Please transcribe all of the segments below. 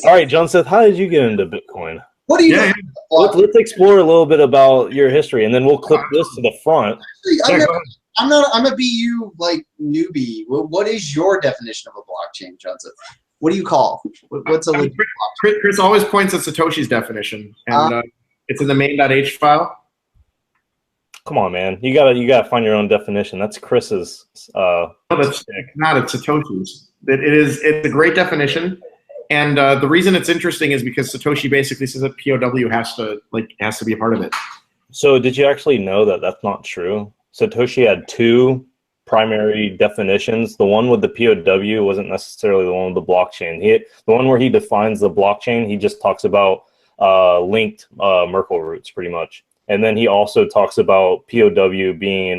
All right, Junseth, how did you get into Bitcoin? What do you know? Let's explore a little bit about your history, and then we'll clip this to the front. I'm a BU like newbie. What is your definition of a blockchain, Junseth? What do you call? What's a legit blockchain? Chris always points at Satoshi's definition, and it's in the main.h file. Come on, man. You gotta find your own definition. That's Chris's. No, that's not. It's Satoshi's. It's a great definition, and the reason it's interesting is because Satoshi basically says that POW has to be a part of it. So did you actually know that that's not true? Satoshi had two primary definitions. The one with the POW wasn't necessarily the one with the blockchain. The one where he defines the blockchain, he just talks about linked Merkle roots pretty much. And then he also talks about POW being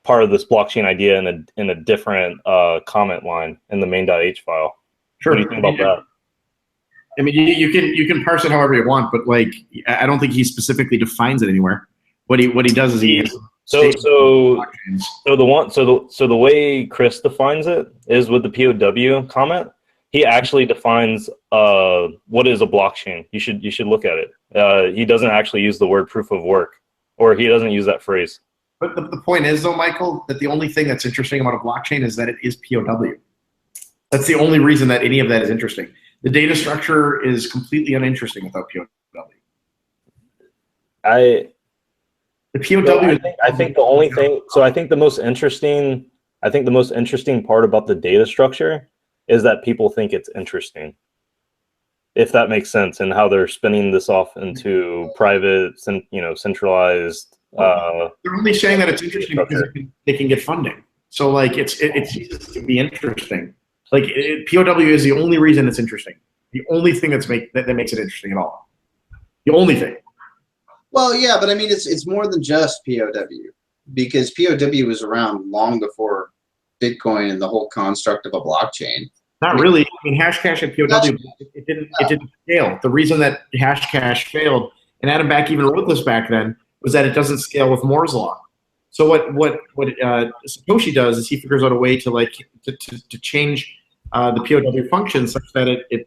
part of this blockchain idea in a different comment line in the main.h file. Sure. What do you think about that? I mean, you can parse it however you want, but like I don't think he specifically defines it anywhere. What he does is he so the way Chris defines it is with the POW comment. He actually defines what is a blockchain. You should look at it. He doesn't actually use the word proof of work, or he doesn't use that phrase. But the point is, though, Michael, that the only thing that's interesting about a blockchain is that it is POW. That's the only reason that any of that is interesting. The data structure is completely uninteresting without POW. I think the only thing. So I think the most interesting part about the data structure is that people think it's interesting, if that makes sense, and how they're spinning this off into private, centralized. They're only saying that it's interesting because they can get funding. So like it's to be interesting. Like POW is the only reason it's interesting. The only thing that makes it interesting at all. The only thing. Well, yeah, but I mean, it's more than just POW, because POW was around long before Bitcoin and the whole construct of a blockchain. Not really. I mean, Hashcash and POW, it didn't scale. The reason that Hashcash failed, and Adam Back even wrote this back then, was that it doesn't scale with Moore's law. So what Satoshi does is he figures out a way to change the POW function such that it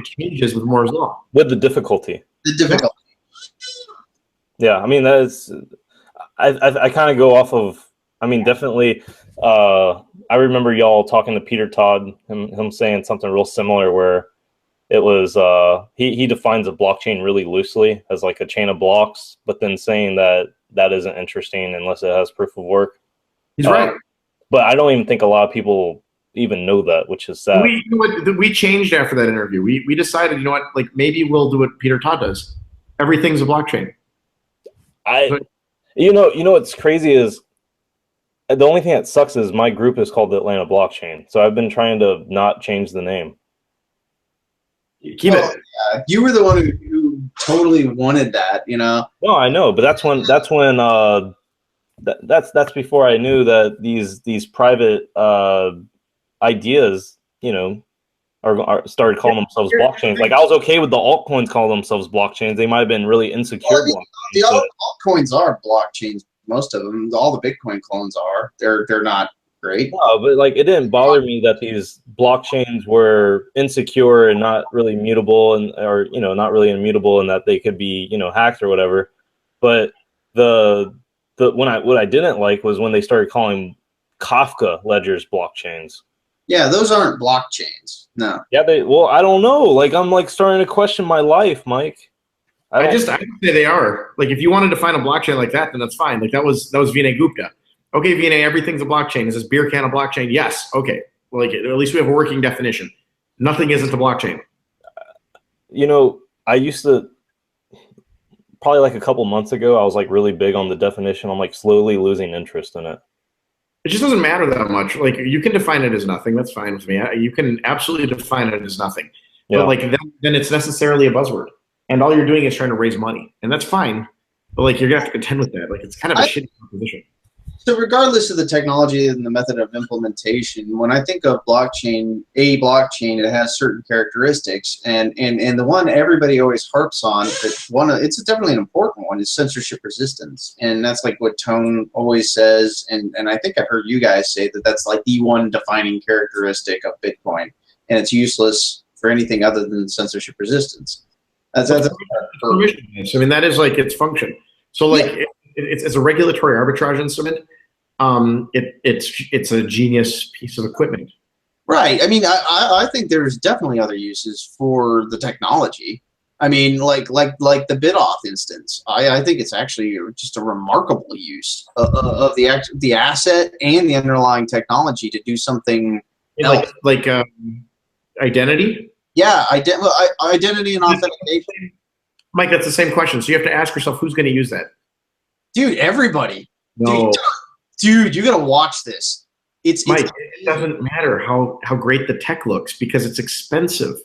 changes with Moore's law. With the difficulty. The difficulty. Yeah, I mean I kind of go off of. I mean, definitely. I remember y'all talking to Peter Todd, him saying something real similar, where it was he defines a blockchain really loosely as like a chain of blocks, but then saying that isn't interesting unless it has proof of work. He's right. But I don't even think a lot of people even know that, which is sad. We changed after that interview. We decided, you know what, like maybe we'll do what Peter Todd does. Everything's a blockchain. You know what's crazy is the only thing that sucks is my group is called the Atlanta Blockchain, so I've been trying to not change the name. Keep it. Yeah. You were the one who totally wanted that, you know. No, I know, but that's before I knew that these private ideas, are started calling themselves blockchains. Like I was okay with the altcoins calling themselves blockchains. They might have been really insecure. Well, I mean, the altcoins are blockchains. Most of them, all the Bitcoin clones are. They're not great. No, but like it didn't bother me that these blockchains were insecure and not really mutable, or not really immutable, and that they could be hacked or whatever. But what I didn't like was when they started calling Kafka ledgers blockchains. Yeah, those aren't blockchains. No. Yeah, I don't know. Like I'm like starting to question my life, Mike. I would say they are. Like if you wanted to find a blockchain like that, then that's fine. Like that was Vinay Gupta. Okay, Vinay, everything's a blockchain. Is this beer can a blockchain? Yes. Okay. Well, like at least we have a working definition. Nothing isn't a blockchain. I used to probably like a couple months ago, I was like really big on the definition. I'm like slowly losing interest in it. It just doesn't matter that much. Like you can define it as nothing. That's fine with me. You can absolutely define it as nothing. Yeah. But like then it's necessarily a buzzword. And all you're doing is trying to raise money. And that's fine. But like you're gonna have to contend with that. Like it's kind of a shitty proposition. So regardless of the technology and the method of implementation, when I think of blockchain, it has certain characteristics, and the one everybody always harps on, it's definitely an important one, is censorship resistance, and that's like what Tone always says, and I think I've heard you guys say that that's like the one defining characteristic of Bitcoin, and it's useless for anything other than censorship resistance. That's permissionless. I mean, that is like its function. So like it's a regulatory arbitrage instrument. It's a genius piece of equipment. Right. I mean, I think there's definitely other uses for the technology. I mean, like the bit-off instance. I think it's actually just a remarkable use of the asset and the underlying technology to do something else. Like identity. Yeah, identity and authentication. Mike, that's the same question. So you have to ask yourself, who's going to use that? Dude, everybody. No. Dude, you got to watch this. Mike, it doesn't matter how great the tech looks because it's expensive.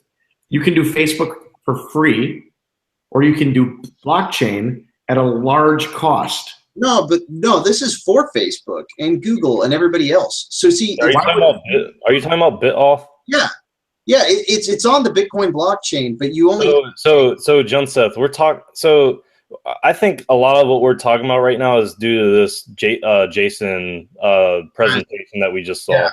You can do Facebook for free, or you can do blockchain at a large cost. No, this is for Facebook and Google and everybody else. So see, are you talking about bit-off? Yeah. Yeah, it's on the Bitcoin blockchain, but you only so Junseth, I think a lot of what we're talking about right now is due to this Jason presentation that we just saw.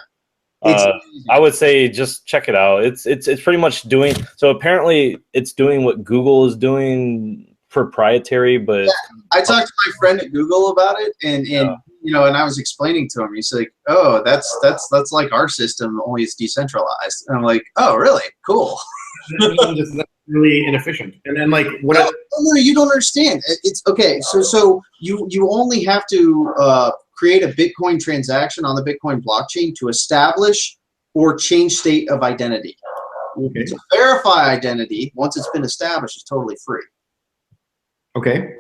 Yeah. I would say just check it out. It's pretty much doing so. Apparently, it's doing what Google is doing proprietary, but I talked to my friend at Google about it, and you know, and I was explaining to him. He's like, "Oh, that's like our system, only it's decentralized." And I'm like, "Oh, really? Cool." It's really inefficient. And then like what? No, you don't understand. It's okay. So you only have to create a Bitcoin transaction on the Bitcoin blockchain to establish or change state of identity. Okay. To verify identity, once it's been established, is totally free. Okay.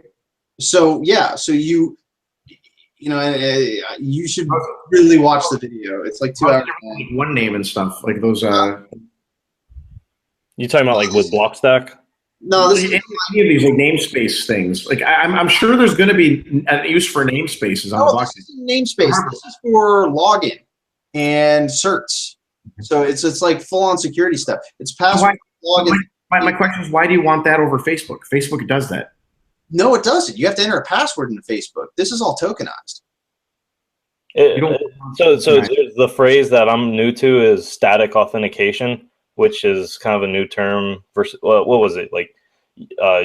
So yeah, so you should really watch the video. It's like 2 hours long. One name and stuff like those. You talking about like with Blockstack? No, this is any of these like namespace things. Like I'm sure there's going to be a use for namespaces on blockchain. This is namespace. This is for login and certs. So it's like full on security stuff. It's password login. My question is, why do you want that over Facebook? Facebook does that. No, it doesn't. You have to enter a password into Facebook. This is all tokenized. So the phrase that I'm new to is static authentication, which is kind of a new term. Versus what was it like?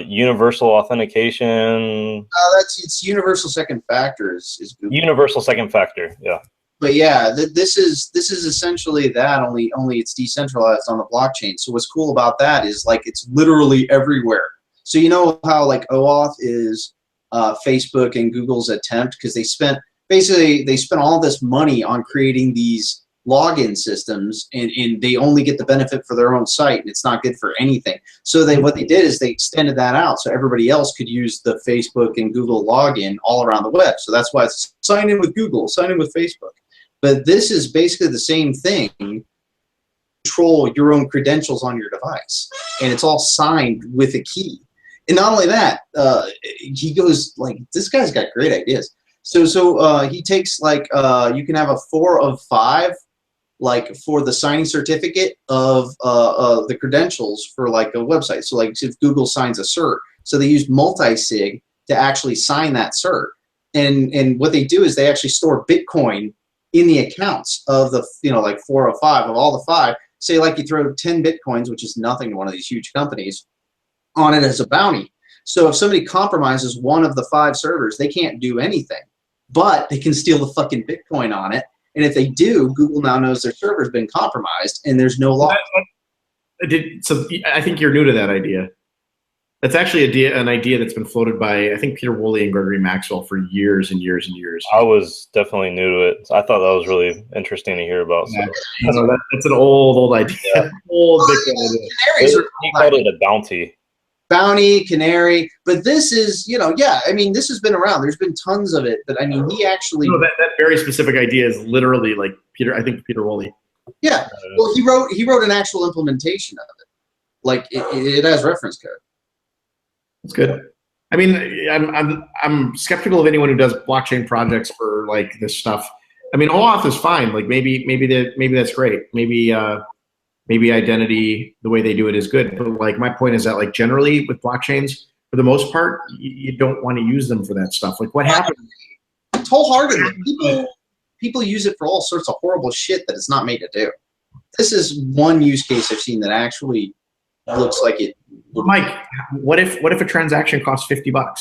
Universal authentication. It's universal second factor is Google. Universal second factor. Yeah. But yeah, this is essentially that. Only it's decentralized on the blockchain. So what's cool about that is like it's literally everywhere. So you know how like OAuth is Facebook and Google's attempt, because they spent all this money on creating these login systems, and they only get the benefit for their own site, and it's not good for anything. So what they did is they extended that out so everybody else could use the Facebook and Google login all around the web. So that's why it's sign in with Google, sign in with Facebook. But this is basically the same thing. Control your own credentials on your device, and it's all signed with a key. And not only that, he goes like, this guy's got great ideas. So he takes like you can have a 4 of 5, like for the signing certificate of the credentials for like a website. So like if Google signs a cert, so they use multi-sig to actually sign that cert. And what they do is they actually store Bitcoin in the accounts of the like 4 of 5 of all the 5. Say like you throw 10 Bitcoins, which is nothing to one of these huge companies, on it as a bounty. So if somebody compromises one of the 5 servers, they can't do anything, but they can steal the fucking Bitcoin on it. And if they do, Google now knows their server's been compromised, and there's no law. So I think you're new to that idea. That's actually an idea that's been floated by, I think, Peter Woolley and Gregory Maxwell for years and years and years. I was definitely new to it. I thought that was really interesting to hear about. So. Yeah. That's an old idea. Yeah. Old Bitcoin idea. He called it a bounty. Bounty, canary, but this is, I mean, this has been around. There's been tons of it, but I mean, he actually. No, that very specific idea is literally like I think Peter Woolley. Yeah, well, he wrote an actual implementation of it. Like it has reference code. That's good. I mean, I'm skeptical of anyone who does blockchain projects for like this stuff. I mean, OAuth is fine. Like maybe that's great. Maybe identity, the way they do it is good. But like my point is that like generally with blockchains, for the most part, you don't want to use them for that stuff. Like what happens? Wholeheartedly, people use it for all sorts of horrible shit that it's not made to do. this is one use case I've seen that actually looks like it. Mike, what if a transaction costs $50?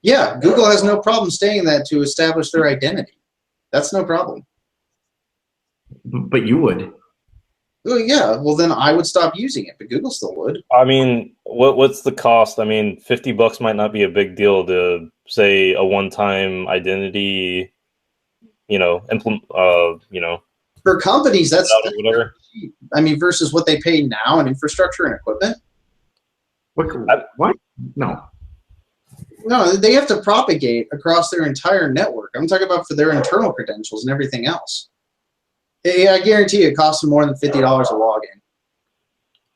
Yeah, Google has no problem staying that to establish their identity. That's no problem. But you would. Oh yeah, well then I would stop using it, but Google still would. I mean, what's the cost? I mean, $50 might not be a big deal to say a one-time identity, For companies, that's whatever. I mean, versus what they pay now in infrastructure and equipment. What? No. No, they have to propagate across their entire network. I'm talking about for their internal credentials and everything else. Yeah, I guarantee it costs them more than $50 a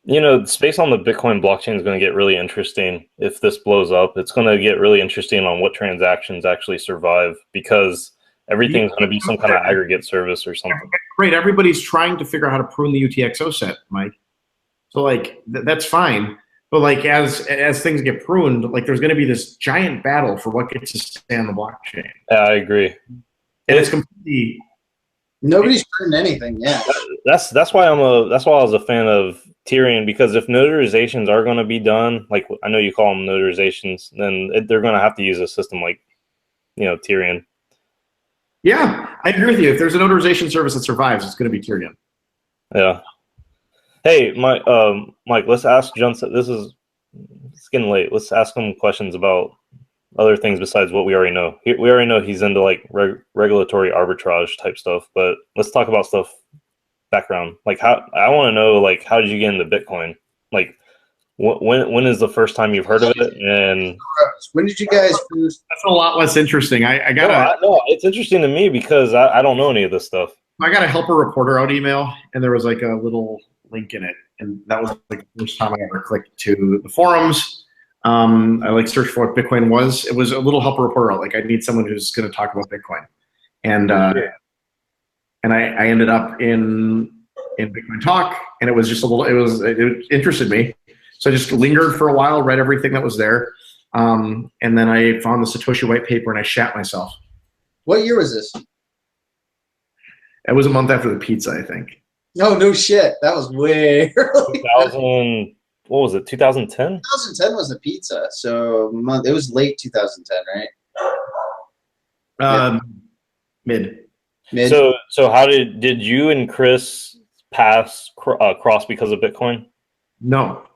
login. Space on the Bitcoin blockchain is going to get really interesting if this blows up. It's going to get really interesting on what transactions actually survive because everything's going to be some kind of aggregate service or something. Great. Everybody's trying to figure out how to prune the UTXO set, Mike. So like that's fine. But like as things get pruned, like there's going to be this giant battle for what gets to stay on the blockchain. Yeah, I agree. And it's completely nobody's pruned anything yet. That's why I was a fan of Tyrion, because if notarizations are going to be done, like I know you call them notarizations, then they're going to have to use a system like Tyrion. Yeah, I agree with you. If there's a notarization service that survives, it's going to be Tyrion. Yeah. Hey, Mike, let's ask Junseth. It's getting late. Let's ask him questions about other things besides what we already know. We already know he's into like regulatory arbitrage type stuff, but let's talk about stuff background. Like I want to know, like, how did you get into Bitcoin? Like, when is the first time you've heard of it? And when did you guys first? That's a lot less interesting. I gotta. No, it's interesting to me because I don't know any of this stuff. I got a helper reporter out email, and there was like a little link in it, and that was like the first time I ever clicked to the forums. I like searched for what Bitcoin was. It was a little helper reporter out. Like I need someone who's going to talk about Bitcoin, and I ended up in Bitcoin Talk, and it was just it interested me, so I just lingered for a while, read everything that was there, and then I found the Satoshi white paper, and I shat myself. What year was this? It was a month after the pizza, I think. No shit. That was way early. 2000. What was it? 2010. 2010 was the pizza, so it was late 2010, right? Mid. So how did you and Chris pass cross because of Bitcoin? No.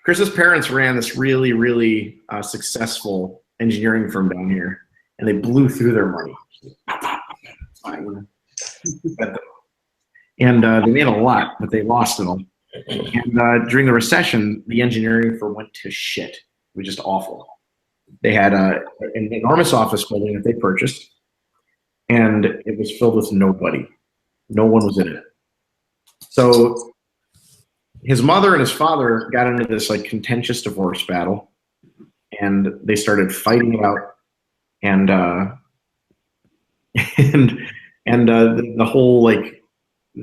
Chris's parents ran this really, really successful engineering firm down here, and they blew through their money. And they made a lot, but they lost it all. And during the recession, the engineering firm went to shit. It was just awful. They had an enormous office building that they purchased, and it was filled with nobody. No one was in it. So his mother and his father got into this like contentious divorce battle, and they started fighting it out. And the whole, like,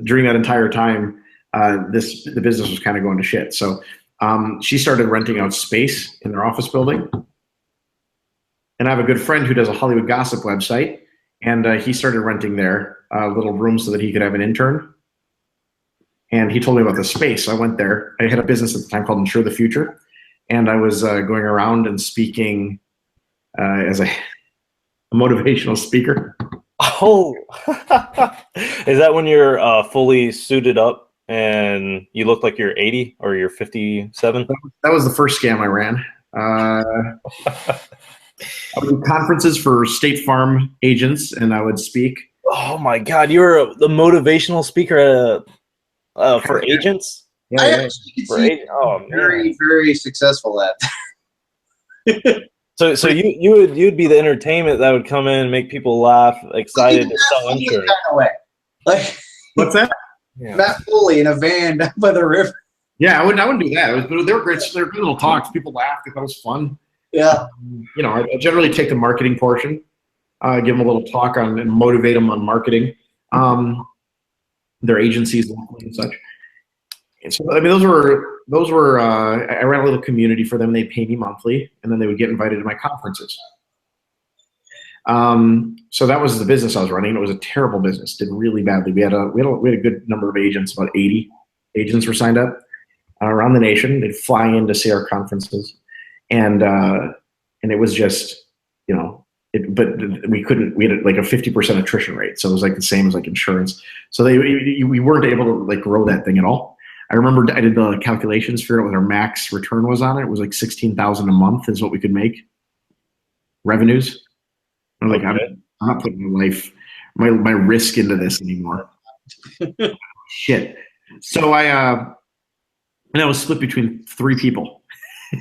during that entire time, the business was kind of going to shit. So she started renting out space in their office building. And I have a good friend who does a Hollywood gossip website, and he started renting their little room so that he could have an intern. And he told me about the space. So I went there. I had a business at the time called Insure the Future, and I was going around and speaking as a motivational speaker. Oh, is that when you're fully suited up and you look like you're 80 or you're 57? That was the first scam I ran. I would do conferences for State Farm agents, and I would speak. Oh my God, you were the motivational speaker for agents? Yeah, I actually could see very, very successful at that. So you'd be the entertainment that would come in and make people laugh, excited to sell insurance. Kind of way. Like, what's that? Matt Foley in a van down by the river. Yeah, I wouldn't do that. They were great. They were good little talks. People laughed. They thought it was fun. Yeah. I generally take the marketing portion, give them a little talk on and motivate them on marketing, their agencies and such. And so, I mean, those were. I ran a little community for them. They pay me monthly, and then they would get invited to my conferences. So that was the business I was running. It was a terrible business. Did really badly. We had a good number of agents. About 80 agents were signed up around the nation. They'd fly in to see our conferences, and it was just, but we couldn't. We had like a 50% attrition rate, so it was like the same as like insurance. So we weren't able to like grow that thing at all. I remember I did the calculations, figured out what our max return was on it. It was like $16,000 a month is what we could make revenues. I'm like, okay. I'm not putting my risk into this anymore. Shit. So and that was split between 3 people.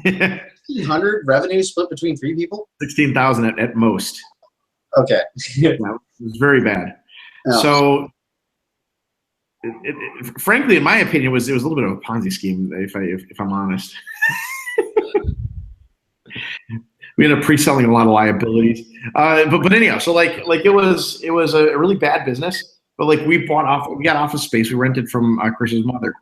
1,500 revenue split between 3 people? 16,000 at most. Okay. It was very bad. Oh. So, frankly, in my opinion, it was a little bit of a Ponzi scheme, if I'm honest. We ended up pre-selling a lot of liabilities, but anyhow, so like it was a really bad business. But like we got office space we rented from Chris's mother,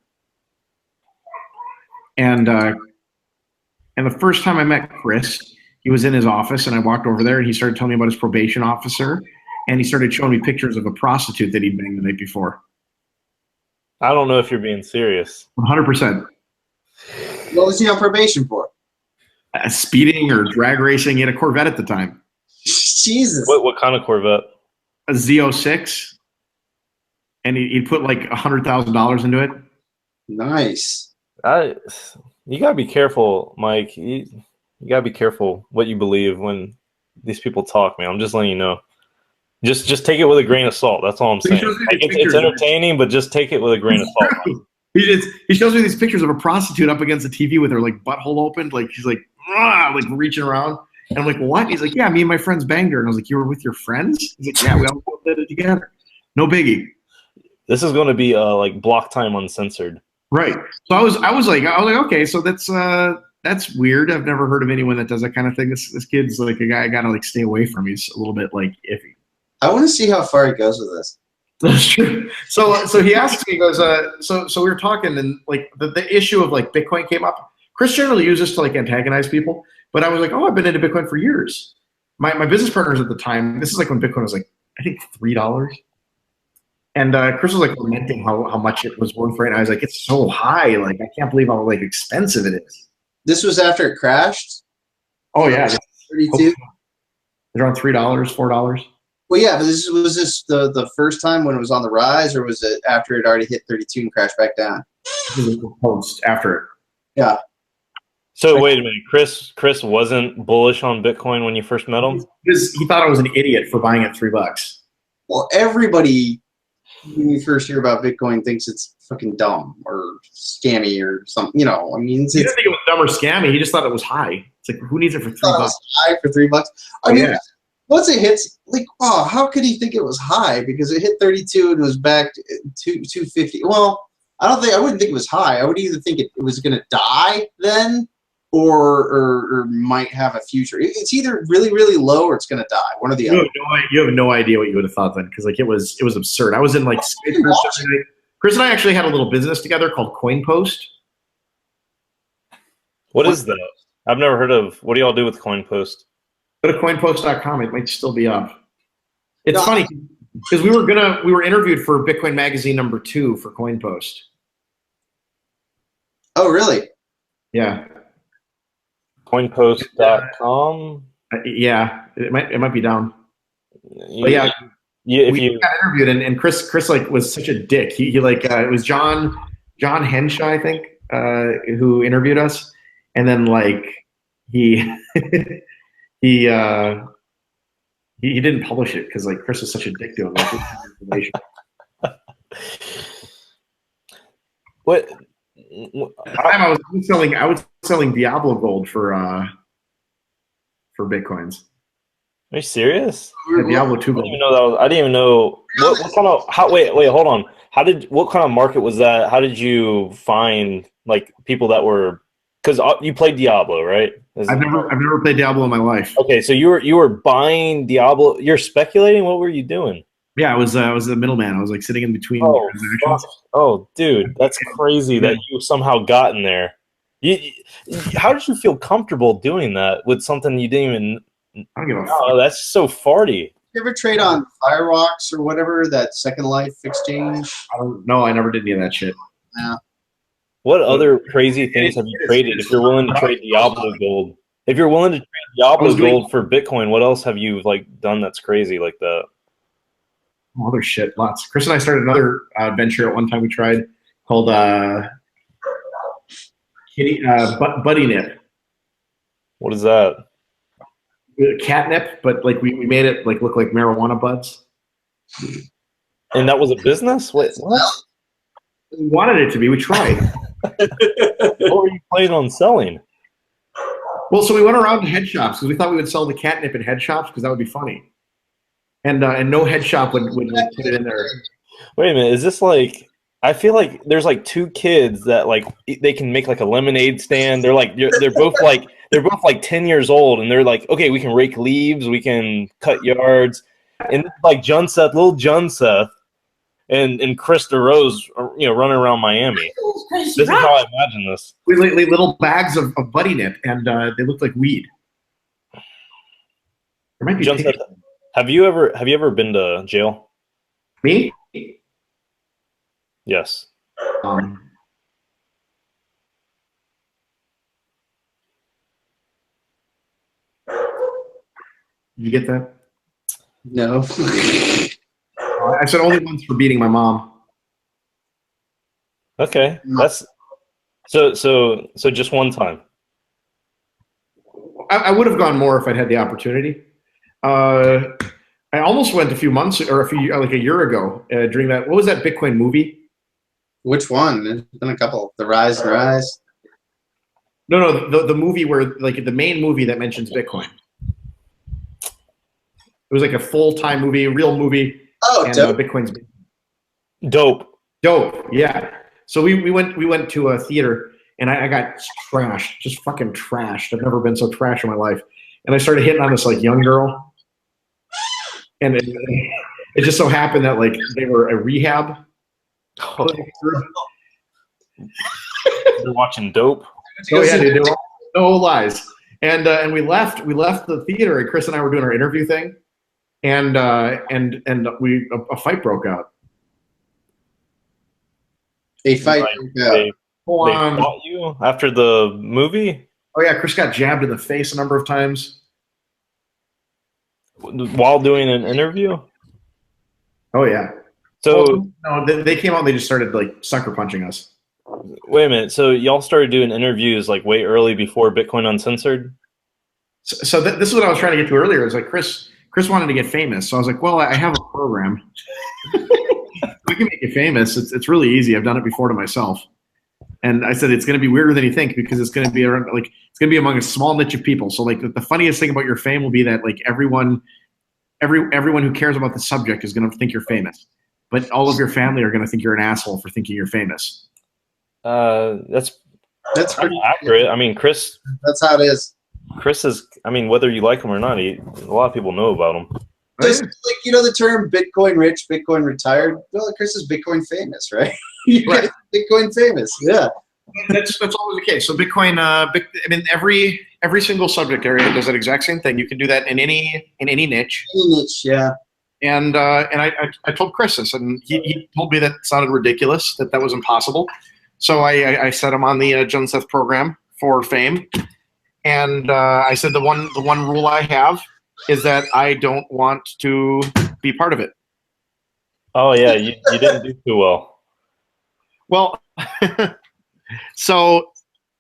and the first time I met Chris, he was in his office, and I walked over there, and he started telling me about his probation officer, and he started showing me pictures of a prostitute that he'd banged the night before. I don't know if you're being serious. 100%. What was he on probation for? Speeding or drag racing. He had a Corvette at the time. Jesus. What kind of Corvette? A Z06. And he put like $100,000 into it. Nice. You gotta be careful, Mike. You gotta be careful what you believe when these people talk, man. I'm just letting you know. Just take it with a grain of salt. That's all I'm saying. It's entertaining, but just take it with a grain of salt. He shows me these pictures of a prostitute up against the TV with her like butthole opened, like she's like reaching around. And I'm like, what? He's like, yeah, me and my friends banged her. And I was like, you were with your friends? He's like, yeah, we all did it together. No biggie. This is going to be like Blocktime Uncensored. Right. So I was like, okay, so that's weird. I've never heard of anyone that does that kind of thing. This kid's like a guy I gotta like stay away from. He's a little bit like iffy. I want to see how far he goes with this. That's true. So he asked me, he goes, so we were talking, and like the issue of like Bitcoin came up. Chris generally uses to like antagonize people, but I was like, oh, I've been into Bitcoin for years. My business partners at the time, this is like when Bitcoin was like, I think $3. And Chris was like lamenting how much it was worth, right? And I was like, it's so high. Like, I can't believe how like expensive it is. This was after it crashed? Oh, yeah. 32? They're on $3, $4. Well, yeah, but was this the first time when it was on the rise, or was it after it already hit 32 and crashed back down? Post after it. Yeah. So wait a minute, Chris wasn't bullish on Bitcoin when you first met him? Because he thought I was an idiot for buying it $3. Well, everybody when you first hear about Bitcoin thinks it's fucking dumb or scammy or something. You know, I mean, he didn't think it was dumb or scammy. He just thought it was high. It's like, who needs it for $3? High for $3. I mean, once it hits, like, oh, how could he think it was high? Because it hit 32 and it was back to 250. Well, I wouldn't think it was high. I would either think it was going to die then, or might have a future. It's either really, really low or it's going to die. One or the other. You have no idea what you would have thought then, because like it was absurd. I was in like Chris and I actually had a little business together called CoinPost. What is that? I've never heard of. What do y'all do with CoinPost? Go to coinpost.com. It might still be up. It's funny because we were interviewed for Bitcoin Magazine #2 for CoinPost. Oh, really? Yeah. Coinpost.com. Yeah, it might be down. But yeah, if we got interviewed, and Chris like was such a dick. He like it was John Henshaw, I think, who interviewed us, and then like he he didn't publish it because like Chris was such a dick to him. Like, what? I was selling Diablo gold for Bitcoins. Are you serious? Yeah, Diablo 2 gold. I didn't even know that was. I didn't even know what kind of. Wait, hold on. What kind of market was that? How did you find like people that were? Because you played Diablo, right? I've never played Diablo in my life. Okay, so you were buying Diablo. You're speculating. What were you doing? Yeah, I was the middleman. I was like sitting in between transactions. Oh, dude, that's crazy that you somehow got in there. How did you feel comfortable doing that with something you didn't even I don't give a fuck. Oh, that's so farty. You ever trade on Firewalks or whatever, that Second Life exchange? I don't know. I never did any of that shit. Yeah. What other crazy things have you traded? If you're willing to trade Diablo gold, if you're willing to trade Diablo gold for Bitcoin, what else have you like done that's crazy like that? Other shit, lots. Chris and I started another venture at one time we tried called Buddy Nip. What is that? Catnip, but like we made it like look like marijuana buds. And that was a business? Wait, what? We wanted it to be. We tried. What were you planning on selling? Well, so we went around to head shops because we thought we would sell the catnip in head shops because that would be funny. And no head shop would put it in there. Wait a minute, is this like? I feel like there's like two kids that like they can make like a lemonade stand. They're both like 10 years old, and they're like, okay, we can rake leaves, we can cut yards, and like Junseth, little Junseth, and Chris DeRose, running around Miami. This is how I imagine this. We laid little bags of Buddy Nip, and they looked like weed. There might be Junseth, have you ever been to jail? Me? Yes. Did you get that? No. I said only once for beating my mom. Okay, that's so just one time. I would have gone more if I'd had the opportunity. I almost went a few months or like a year ago during that. What was that Bitcoin movie? Which one? There's been a couple. The Rise and Rise. No, the movie where like the main movie that mentions Bitcoin. It was like a full-time movie, a real movie. Oh, and dope. Bitcoin's Dope. Yeah. So we went to a theater and I got trashed, just fucking trashed. I've never been so trashed in my life. And I started hitting on this like young girl, and it just so happened that like they were a rehab. Oh. You're watching Dope. Oh yeah, dude, no lies. And we left the theater, and Chris and I were doing our interview thing, and a fight broke out. A fight. They fought you after the movie? Oh yeah, Chris got jabbed in the face a number of times while doing an interview. Oh yeah. So no, they came out and they just started like sucker punching us. Wait a minute. So y'all started doing interviews like way early before Bitcoin Uncensored? So this is what I was trying to get to earlier. It's like Chris wanted to get famous. So I was like, well, I have a program. We can make it famous. It's really easy. I've done it before to myself. And I said, it's going to be weirder than you think because it's going to be around, like, it's going to be among a small niche of people. So like the funniest thing about your fame will be that like everyone who cares about the subject is going to think you're famous, but all of your family are going to think you're an asshole for thinking you're famous. That's pretty accurate. I mean, Chris. That's how it is. Chris is. I mean, whether you like him or not, a lot of people know about him. Just like the term Bitcoin rich, Bitcoin retired. Well, Chris is Bitcoin famous, right? Right. Bitcoin famous, yeah. That's always the case. So Bitcoin, I mean, every single subject area does that exact same thing. You can do that in any niche. Any niche, yeah. And I told Chris this, and he told me that sounded ridiculous, that was impossible. So I set him on the Junseth program for fame, and I said the one rule I have is that I don't want to be part of it. Oh yeah, you didn't do too well. Well, so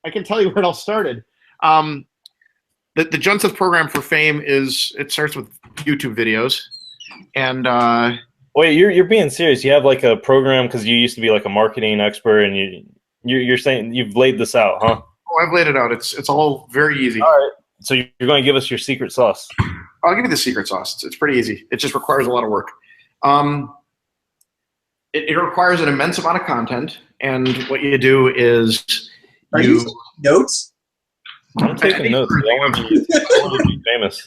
I can tell you where it all started. The Junseth program for fame starts with YouTube videos, and wait, you're being serious? You have like a program because you used to be like a marketing expert, and you're saying you've laid this out, huh? Oh, I've laid it out. It's all very easy. All right. So you're going to give us your secret sauce? I'll give you the secret sauce. It's pretty easy. It just requires a lot of work. It requires an immense amount of content, and what you do is Are you taking notes? I'm taking notes. I want to be famous.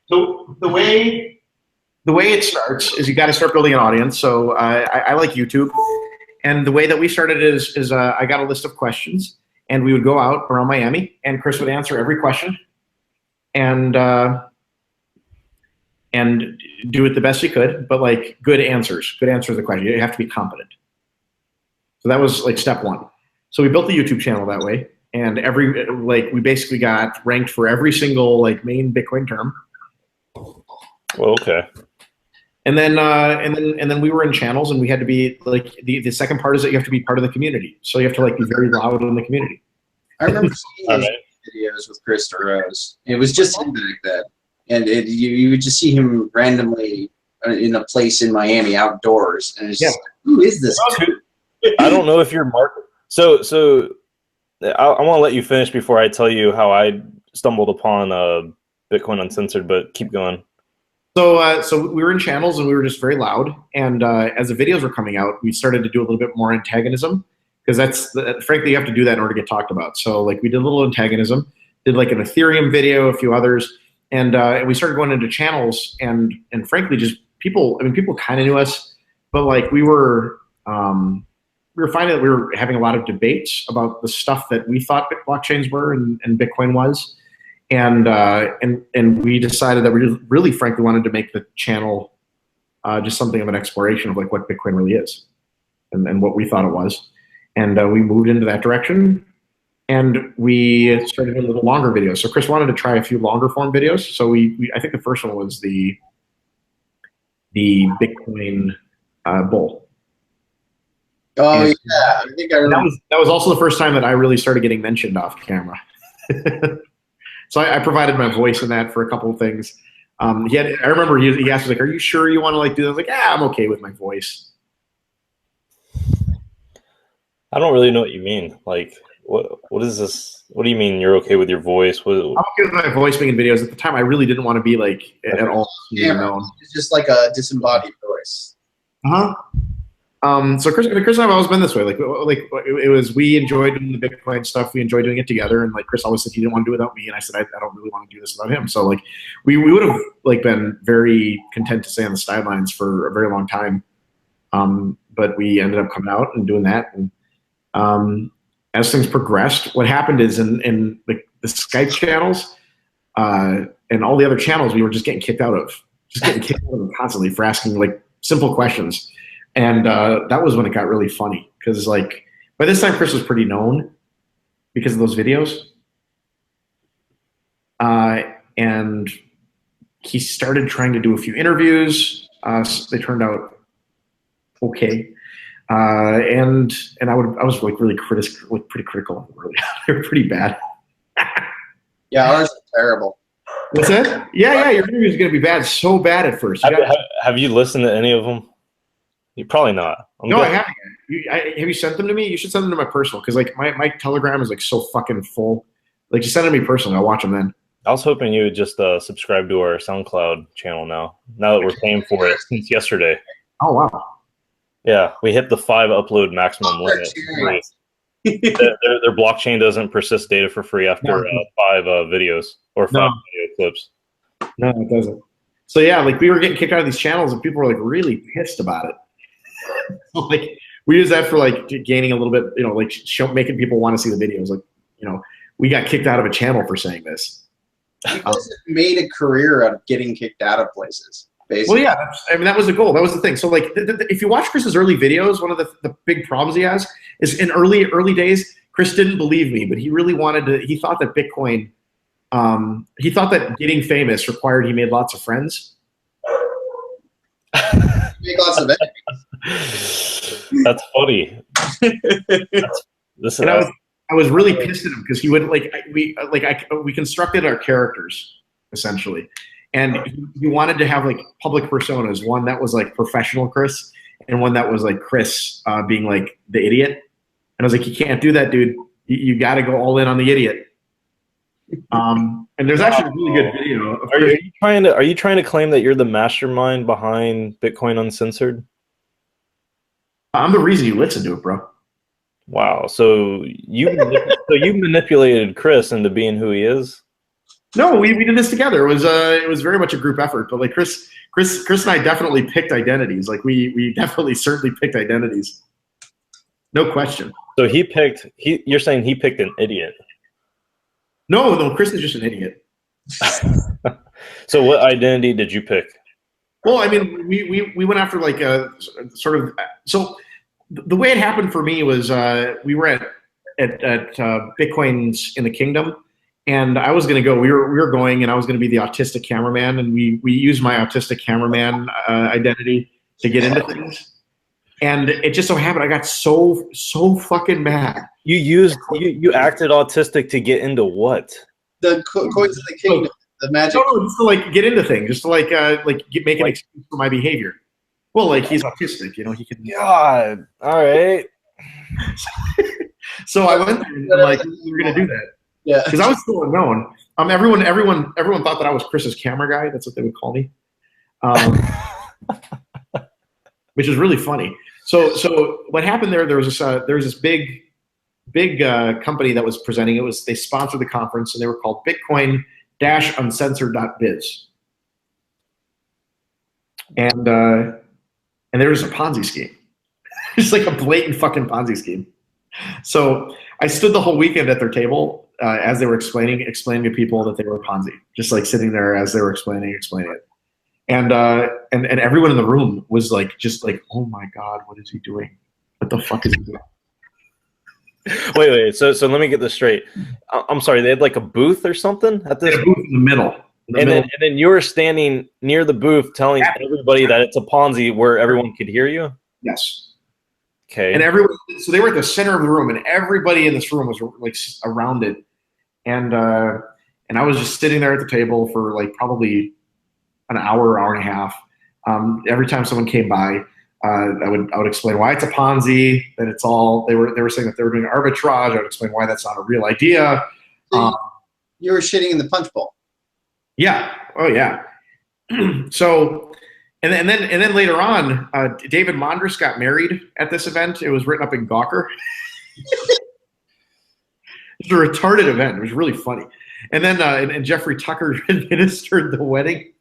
So the way it starts is you got to start building an audience. So I like YouTube, and the way that we started is I got a list of questions, and we would go out around Miami, and Chris would answer every question, and and do it the best you could, but like good answers to the question. You have to be competent. So that was like step one. So we built the YouTube channel that way, and we basically got ranked for every single like main Bitcoin term. Well, okay. And then we were in channels, and we had to be like the second part is that you have to be part of the community. So you have to like be very loud in the community. I remember seeing his videos with Chris Rose. It was just him back then, and you would just see him randomly in a place in Miami outdoors, and it's just like, who is this? I don't know if you're Mark. So I want to let you finish before I tell you how I stumbled upon Bitcoin Uncensored, but keep going. So we were in channels, and we were just very loud. And as the videos were coming out, we started to do a little bit more antagonism, because frankly, you have to do that in order to get talked about. So like we did a little antagonism, did like an Ethereum video, a few others, and we started going into channels, and frankly, just people. I mean, people kind of knew us, but like we were finding that we were having a lot of debates about the stuff that we thought blockchains were and Bitcoin was. And we decided that we really frankly wanted to make the channel just something of an exploration of like what Bitcoin really is and what we thought it was. And we moved into that direction, and we started doing a little longer videos. So Chris wanted to try a few longer form videos. So I think the first one was the Bitcoin bull. Oh, yeah. I think I remember. That was also the first time that I really started getting mentioned off camera. So I provided my voice in that for a couple of things. I remember he asked me, like, are you sure you want to like do that? I was like, yeah, I'm okay with my voice. I don't really know what you mean. Like, what is this? What do you mean you're okay with your voice? I'm okay with my voice being in videos. At the time, I really didn't want to be like at all. It's just like a disembodied voice. Uh-huh. So Chris and I have always been this way. Like it was, we enjoyed doing the Bitcoin stuff. We enjoyed doing it together. And like Chris always said he didn't want to do it without me. And I said, I don't really want to do this without him. So like we would have like been very content to stay on the sidelines for a very long time. But we ended up coming out and doing that. And as things progressed, what happened is in the Skype channels and all the other channels, we were just getting kicked out of them constantly for asking like simple questions. And that was when it got really funny, because like by this time Chris was pretty known because of those videos, and he started trying to do a few interviews. They turned out okay, and I was like really pretty critical of them. Really, they were pretty bad. Yeah, ours is terrible. What's that? Yeah, your interview is going to be bad, so bad at first. Have you listened to any of them? You're probably not. No, I haven't. Have you sent them to me? You should send them to my personal, because like my Telegram is like so fucking full. Like, just send them to me personally. I'll watch them then. I was hoping you would just subscribe to our SoundCloud channel now that we're paying for it since yesterday. Oh, wow. Yeah, we hit the 5 upload maximum limit. Their blockchain doesn't persist data for free after 5 videos or 5 video clips. No, it doesn't. So yeah, like we were getting kicked out of these channels, and people were like really pissed about it. Like we use that for like gaining a little bit, like making people want to see the videos. Like, we got kicked out of a channel for saying this. You guys made a career out of getting kicked out of places, basically. Well, yeah, that was the goal. That was the thing. So like, if you watch Chris's early videos, one of the big problems he has is in early days, Chris didn't believe me, but he really wanted to. He thought that Bitcoin, he thought that getting famous required he made lots of friends. Make lots of enemies. That's funny. I was really pissed at him, because he would we constructed our characters essentially, and he wanted to have like public personas. One that was like professional Chris, and one that was like Chris being like the idiot. And I was like, you can't do that, dude. You got to go all in on the idiot. And there's actually a really good video. Are you trying to claim that you're the mastermind behind Bitcoin Uncensored? I'm the reason you listen to it, bro. Wow. So you manipulated Chris into being who he is? No, we did this together. It was very much a group effort. But like Chris and I definitely picked identities. Like we definitely certainly picked identities. No question. So you're saying he picked an idiot? No, Chris is just an idiot. So what identity did you pick? Well, I mean, we went after like a sort of, so the way it happened for me was we were at Bitcoin's in the Kingdom, and I was going to go. We were going, and I was going to be the autistic cameraman, and we used my autistic cameraman identity to get into things. And it just so happened I got so fucking mad. You acted autistic to get into what? The coins of the kingdom, the magic. No, just to like get into things, just to make an excuse for my behavior. Well, like he's autistic, you know, he can. God, all right. So I went there and like we're gonna do that. Yeah. Because I was still unknown. Everyone thought that I was Chris's camera guy. That's what they would call me. Which is really funny. So what happened there was this big company that was presenting. They sponsored the conference, and they were called Bitcoin-Uncensored.biz. And there was a Ponzi scheme. It's like a blatant fucking Ponzi scheme. So I stood the whole weekend at their table as they were explaining to people that they were Ponzi, just like sitting there as they were explaining it. And everyone in the room was like, just like, oh my God, what is he doing? What the fuck is he doing? Wait. So let me get this straight. I'm sorry. They had like a booth or something at this. They had a booth in the middle. And then you were standing near the booth telling everybody that it's a Ponzi where everyone could hear you? Yes. Okay. And so they were at the center of the room, and everybody in this room was like around it. And I was just sitting there at the table for like probably an hour and a half. Every time someone came by, I would explain why it's a Ponzi, that it's all, they were saying that they were doing arbitrage. I would explain why that's not a real idea. You were shitting in the punch bowl. Yeah. Oh yeah. So, and then later on, David Mondris got married at this event. It was written up in Gawker. It was a retarded event. It was really funny. And then and Jeffrey Tucker administered the wedding.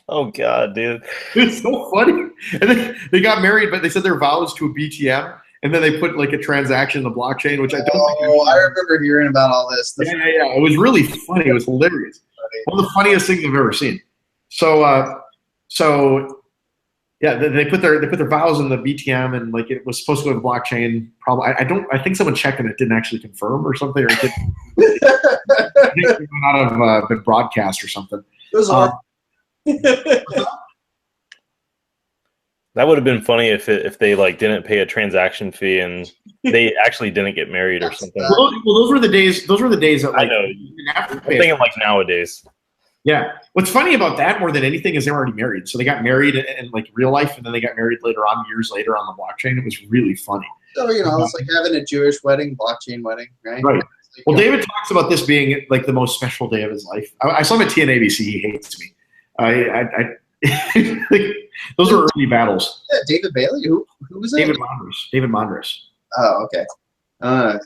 Oh God, dude. It was so funny. And then they got married, but they said their vows to a BTM, and then they put like a transaction in the blockchain, which I don't think. Oh, I remember hearing about all this. Yeah. It was really funny. It was hilarious. One of the funniest things I've ever seen. So yeah, they put their vows in the BTM, and like it was supposed to go to the blockchain. Probably, I think someone checked and it didn't actually confirm or something, or it didn't. I think it went out of the broadcast or something. It was awesome. That would have been funny if they like didn't pay a transaction fee and they actually didn't get married or something. Well, those were the days. Those were the days that like, I know. I'm thinking like nowadays. Yeah. What's funny about that more than anything is they were already married. So they got married in like real life, and then they got married later on, years later on the blockchain. It was really funny. So it's like having a Jewish wedding, blockchain wedding, right? Right. Well, David talks about this being like the most special day of his life. I saw him at TNABC. He hates me. Those were early battles. Yeah, David Bailey. Who was that? David Mondris. Oh, okay. What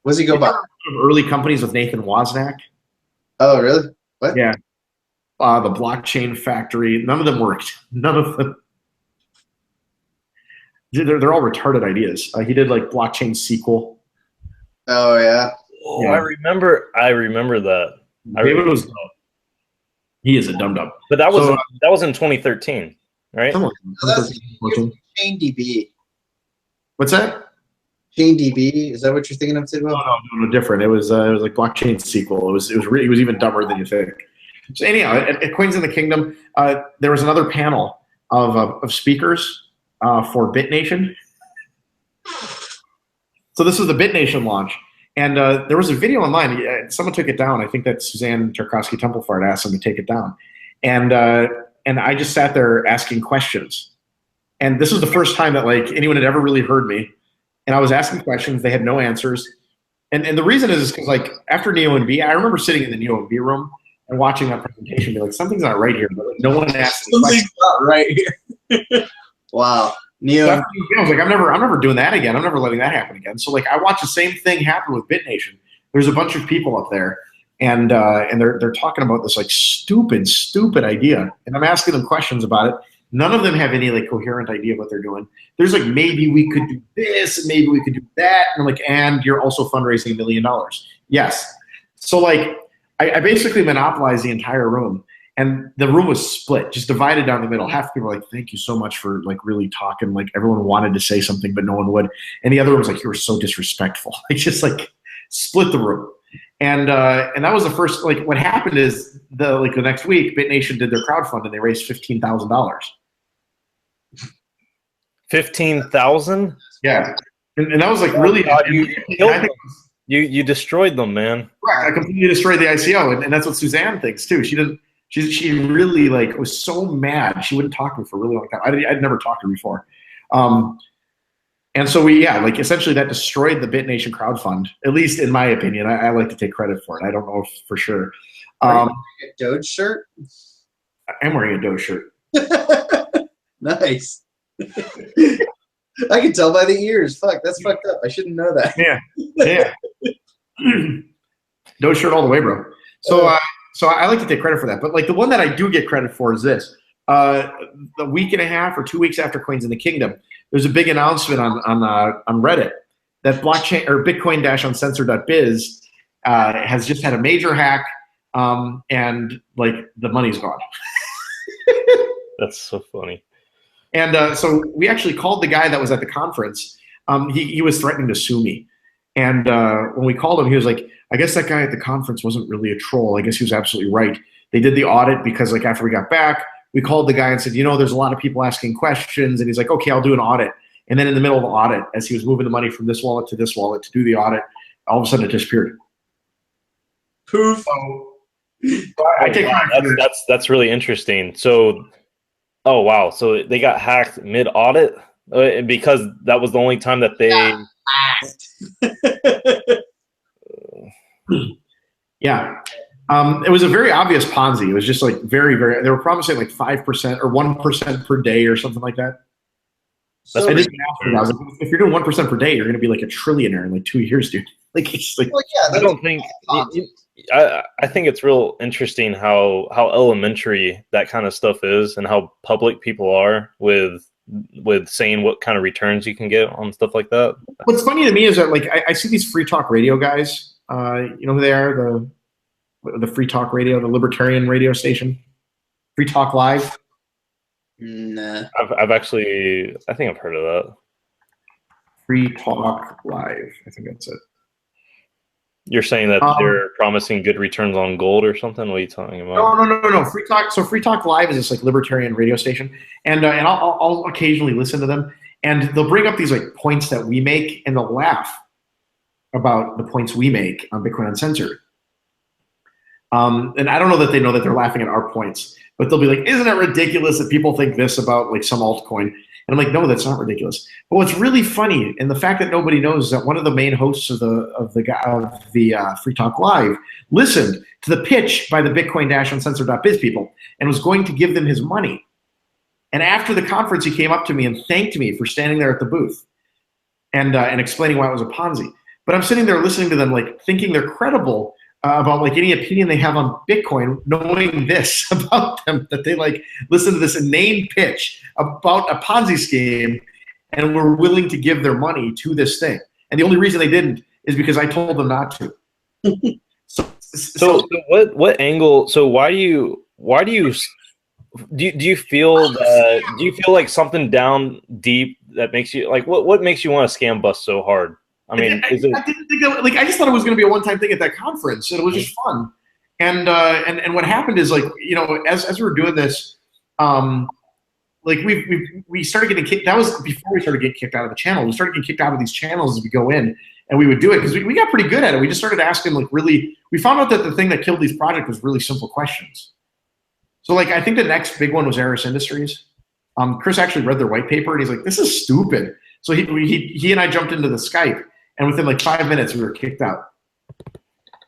does he go by? Early companies with Nathan Wozniak. Oh, really? What? Yeah. The Blockchain Factory. None of them worked. None of them. They're all retarded ideas. He did like Blockchain SQL. Oh yeah. Oh, yeah. I remember that. David was. He is a dum-dum. But that was in 2013, right? No, that's ChainDB. What's that? ChainDB. Is that what you're thinking of, Tidwell? No, different. It was like Blockchain SQL. It was even dumber than you think. So anyhow, at Coins in the Kingdom, there was another panel of speakers for BitNation. So this was the BitNation launch. And there was a video online. Someone took it down. I think that Suzanne Tarkovsky-Templefart asked them to take it down. And I just sat there asking questions. And this was the first time that like anyone had ever really heard me. And I was asking questions. They had no answers. And the reason is because like after Neo and B, I remember sitting in the Neo and B room and watching that presentation, be like, something's not right here. But like, no one asked me questions. Not right here. Wow. Neo. I was like, I'm never doing that again. I'm never letting that happen again. So like I watched the same thing happen with BitNation. There's a bunch of people up there, and they're talking about this like stupid idea, and I'm asking them questions about it. None of them have any like coherent idea of what they're doing. There's like, maybe we could do this, and maybe we could do that, and I'm like, and you're also fundraising $1 million. Yes. So like I basically monopolized the entire room. And the room was split, just divided down the middle. Half the people were like, thank you so much for like really talking. Like everyone wanted to say something, but no one would. And the other room was like, you were so disrespectful. Like just like split the room. And that was the first, like what happened is the next week, BitNation did their crowdfund and they raised $15,000. 15,000? Yeah. And that was like really, God, you destroyed them, man. Correct. I completely destroyed the ICO. And that's what Suzanne thinks too. She really like was so mad. She wouldn't talk to me for a really long time. I'd never talked to her before. And so like essentially that destroyed the BitNation crowdfund, at least in my opinion. I like to take credit for it. I don't know for sure. Are you wearing a Doge shirt? I'm wearing a Doge shirt. Nice. I can tell by the ears. Fuck, that's fucked up. I shouldn't know that. Yeah. Doge shirt all the way, bro. So I like to take credit for that. But like the one that I do get credit for is this. A week and a half or 2 weeks after Coins in the Kingdom, there's a big announcement on Reddit that blockchain or Bitcoin-uncensored.biz has just had a major hack, and like the money's gone. That's so funny. And so we actually called the guy that was at the conference. He was threatening to sue me. And when we called him, he was like, I guess that guy at the conference wasn't really a troll. I guess he was absolutely right. They did the audit because like after we got back, we called the guy and said, there's a lot of people asking questions. And he's like, okay, I'll do an audit. And then in the middle of the audit, as he was moving the money from this wallet to this wallet to do the audit, all of a sudden it disappeared. Poof. I take that's really interesting. So, oh wow, so they got hacked mid-audit because that was the only time that they. Yeah. It was a very obvious Ponzi. It was just like very, very. They were promising like 5% or 1% per day or something like that. So, I was like, if you're doing 1% per day, you're going to be like a trillionaire in like 2 years, dude. Like, it's like, well, yeah, I don't think. I think it's real interesting how elementary that kind of stuff is, and how public people are with saying what kind of returns you can get on stuff like that. What's funny to me is that like I see these free talk radio guys. You know who they are? The free talk radio, the libertarian radio station, Free Talk Live. Nah. I've actually, I think I've heard of that. Free Talk Live. I think that's it. You're saying that they're promising good returns on gold or something? What are you talking about? No. Free Talk. So Free Talk Live is this like libertarian radio station, and I'll occasionally listen to them, and they'll bring up these like points that we make, and they'll laugh about the points we make on Bitcoin Uncensored. And I don't know that they know that they're laughing at our points, but they'll be like, "Isn't it ridiculous that people think this about like some altcoin?" And I'm like, no, that's not ridiculous. But what's really funny, and the fact that nobody knows, is that one of the main hosts of the Free Talk Live listened to the pitch by the Bitcoin-uncensored.biz people and was going to give them his money. And after the conference, he came up to me and thanked me for standing there at the booth and explaining why it was a Ponzi. But I'm sitting there listening to them, like thinking they're credible about like any opinion they have on Bitcoin, knowing this about them, that they like listen to this inane pitch about a Ponzi scheme and were willing to give their money to this thing. And the only reason they didn't is because I told them not to. So what angle? So why do you feel that? Do you feel like something down deep that makes you like what makes you want to scam bust so hard? I mean, I didn't think that, like I just thought it was going to be a one-time thing at that conference, and it was just fun. And what happened is, like, you know, as we were doing this, like we started getting kicked. That was before we started getting kicked out of the channel. We started getting kicked out of these channels as we go in, and we would do it because we got pretty good at it. We just started asking like really. We found out that the thing that killed these projects was really simple questions. So like I think the next big one was Eris Industries. Chris actually read their white paper and he's like, "This is stupid." So he and I jumped into the Skype. And within like 5 minutes, we were kicked out.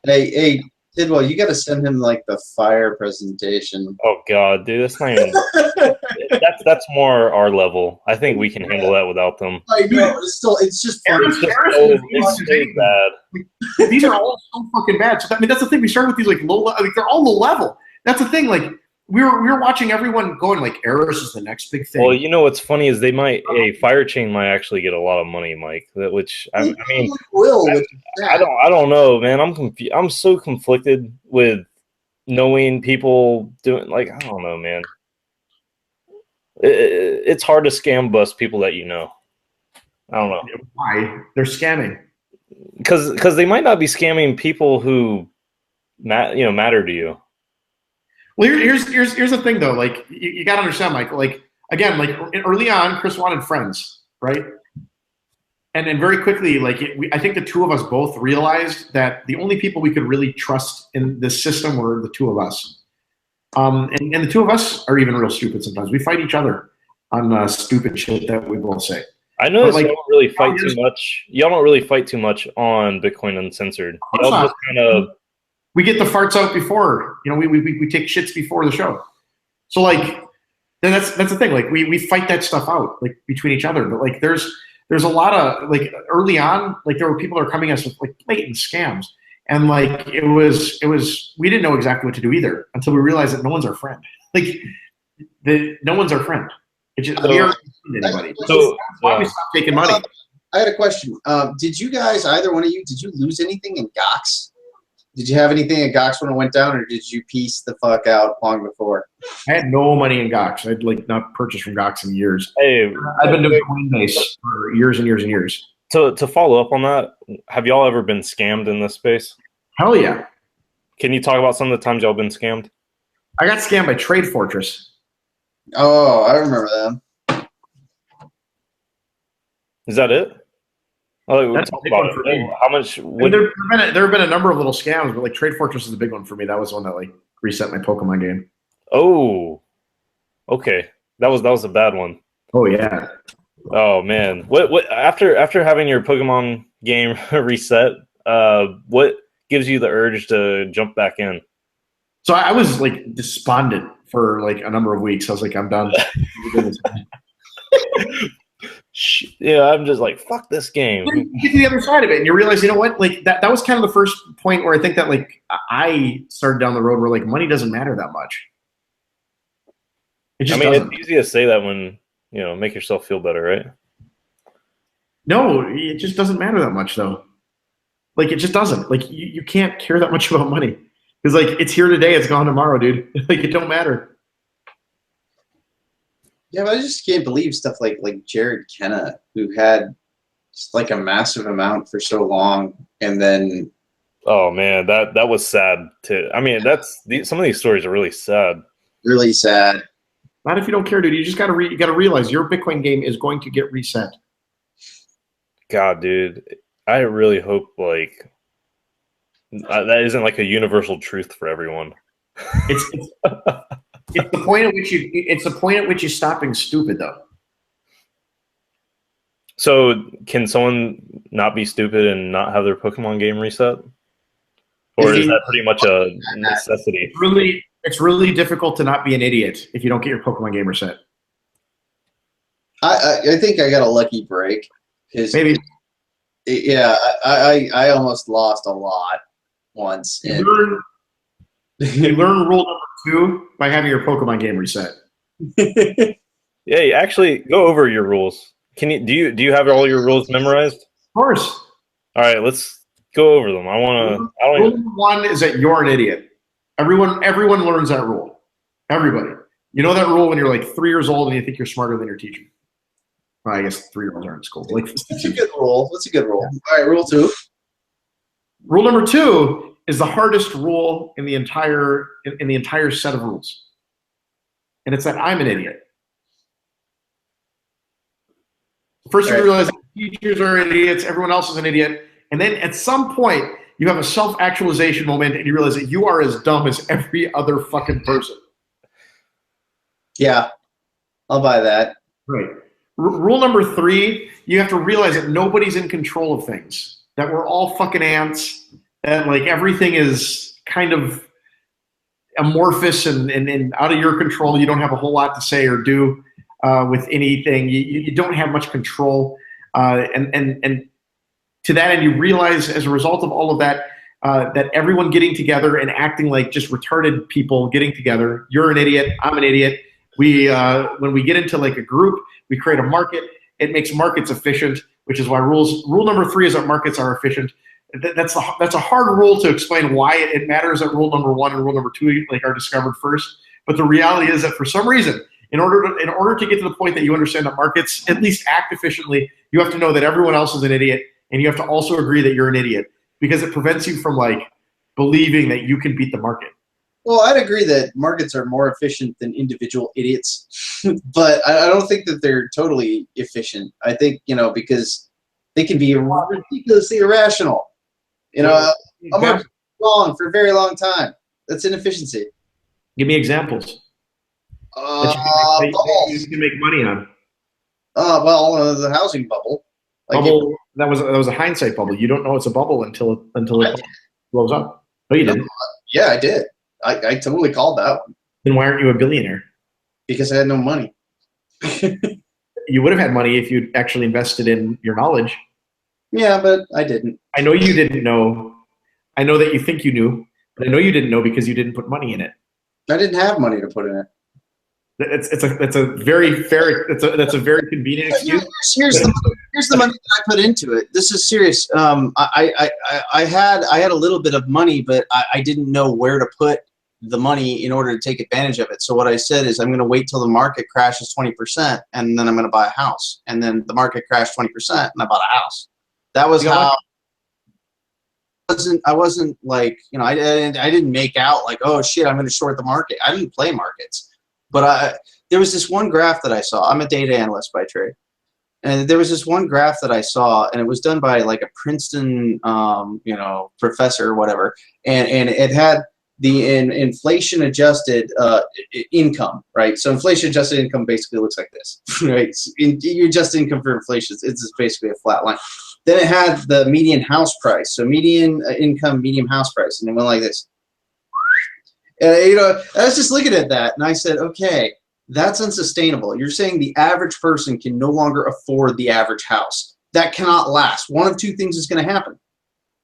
Hey, Tidwell, you got to send him like the fire presentation. Oh God, dude, that's not even. that's more our level. I think we can handle that without them. I know, it's just fun. It's so bad. These are all so fucking bad. So I mean, that's the thing. We started with these like low, like they're all low level. That's the thing. Like we were watching everyone going like, Eris is the next big thing. Well, you know what's funny is a fire chain might actually get a lot of money, Mike. Which I mean, I don't know, man. I'm so conflicted with, knowing people doing, like, I don't know, man. It's hard to scam bust people that you know. I don't know. Why? They're scamming. Because they might not be scamming people who matter to you. Well, here's the thing though. Like you got to understand, Michael. Like again, like early on, Chris wanted friends, right? And then very quickly, like I think the two of us both realized that the only people we could really trust in this system were the two of us. And the two of us are even real stupid sometimes. We fight each other on stupid shit that we both say. I know like, y'all don't really fight too much. Y'all don't really fight too much on Bitcoin Uncensored. Y'all just kind of. We get the farts out before, we take shits before the show. So like, that's the thing. Like we fight that stuff out like between each other. But like there's a lot of like early on, like there were people that were coming at us with like blatant scams. And like it was we didn't know exactly what to do either until we realized that no one's our friend. Like no one's our friend. It's just, we aren't anybody. So that's why we stopped taking money. I had a question. Did you guys, either one of you, did you lose anything in Gox? Did you have anything in Gox when it went down, or did you piece the fuck out long before? I had no money in Gox. I'd like not purchased from Gox in years. Hey, I've been doing Coinbase for years and years and years. To follow up on that, have y'all ever been scammed in this space? Hell yeah. Can you talk about some of the times y'all been scammed? I got scammed by Trade Fortress. Oh, I remember them. Is that it? Oh, that's a big one for me. How much? There have been a number of little scams, but like Trade Fortress is the big one for me. That was the one that like reset my Pokemon game. Oh, okay. That was a bad one. Oh yeah. Oh man. What after having your Pokemon game reset? What gives you the urge to jump back in? So I was like despondent for like a number of weeks. I was like, I'm done. Yeah, I'm just like, fuck this game. You get to the other side of it, and you realize, you know what? Like that was kind of the first point where I think that like I started down the road where like money doesn't matter that much. It just doesn't. It's easy to say that when make yourself feel better, right? No, it just doesn't matter that much, though. Like it just doesn't. Like you can't care that much about money because like it's here today, it's gone tomorrow, dude. Like it don't matter. Yeah, but I just can't believe stuff like Jared Kenna, who had just like a massive amount for so long, and then. Oh man, that was sad too. I mean, some of these stories are really sad. Really sad. Not if you don't care, dude. You just gotta realize your Bitcoin game is going to get reset. God, dude, I really hope like that isn't like a universal truth for everyone. It's the point at which you stop being stupid, though. So, can someone not be stupid and not have their Pokemon game reset, or is that pretty much a necessity? It's really difficult to not be an idiot if you don't get your Pokemon game reset. I think I got a lucky break. Maybe. Yeah, I almost lost a lot once. You learn rule number 2 by having your Pokemon game reset. Yeah, actually, go over your rules. Can you do you have all your rules memorized? Of course. All right, let's go over them. Rule number 1 is that you're an idiot. Everyone learns that rule. Everybody. You know that rule when you're like 3 years old and you think you're smarter than your teacher. Well, I guess 3-year-olds aren't in school. Like that's a good rule. That's a good rule. All right, rule 2. Rule number 2 is the hardest rule in the entire set of rules. And it's that I'm an idiot. First, you realize teachers are idiots, everyone else is an idiot, and then at some point, you have a self-actualization moment, and you realize that you are as dumb as every other fucking person. Yeah, I'll buy that. Right. Rule number 3, you have to realize that nobody's in control of things, that we're all fucking ants, that like everything is kind of amorphous and out of your control. You don't have a whole lot to say or do with anything. You don't have much control. And to that end, you realize as a result of all of that, that everyone getting together and acting like just retarded people getting together, you're an idiot, I'm an idiot. When we get into like a group, we create a market. It makes markets efficient, which is why rule number 3 is that markets are efficient. that's a hard rule to explain why it matters that rule number 1 and rule number 2 like are discovered first. But the reality is that for some reason, in order to get to the point that you understand that markets at least act efficiently, you have to know that everyone else is an idiot, and you have to also agree that you're an idiot, because it prevents you from like believing that you can beat the market. Well, I'd agree that markets are more efficient than individual idiots, but I don't think that they're totally efficient. I think, because they can be ridiculously irrational. A market's wrong for a very long time. That's inefficiency. Give me examples. That you can make money on. The housing bubble. Bubble. That was a hindsight bubble. You don't know it's a bubble until it blows up. No, you didn't. Yeah, I did. I totally called that one. Then why aren't you a billionaire? Because I had no money. You would have had money if you'd actually invested in your knowledge. Yeah, but I didn't. I know you didn't know. I know that you think you knew, but I know you didn't know because you didn't put money in it. I didn't have money to put in it. That's a very fair. That's a very convenient excuse. Here's the money that I put into it. This is serious. I had a little bit of money, but I didn't know where to put the money in order to take advantage of it. So what I said is, I'm going to wait till the market crashes 20%, and then I'm going to buy a house. And then the market crashed 20%, and I bought a house. That was how. I wasn't like, I didn't make out like, oh shit, I'm going to short the market. I didn't play markets. But there was this one graph that I saw. I'm a data analyst by trade. And there was this one graph that I saw, and it was done by like a Princeton, professor or whatever. And it had the inflation adjusted income, right? So inflation adjusted income basically looks like this, right? You adjust income for inflation. It's just basically a flat line. Then it had the median house price. So median income, median house price. And it went like this. I was just looking at that, and I said, okay, that's unsustainable. You're saying the average person can no longer afford the average house. That cannot last. One of two things is going to happen.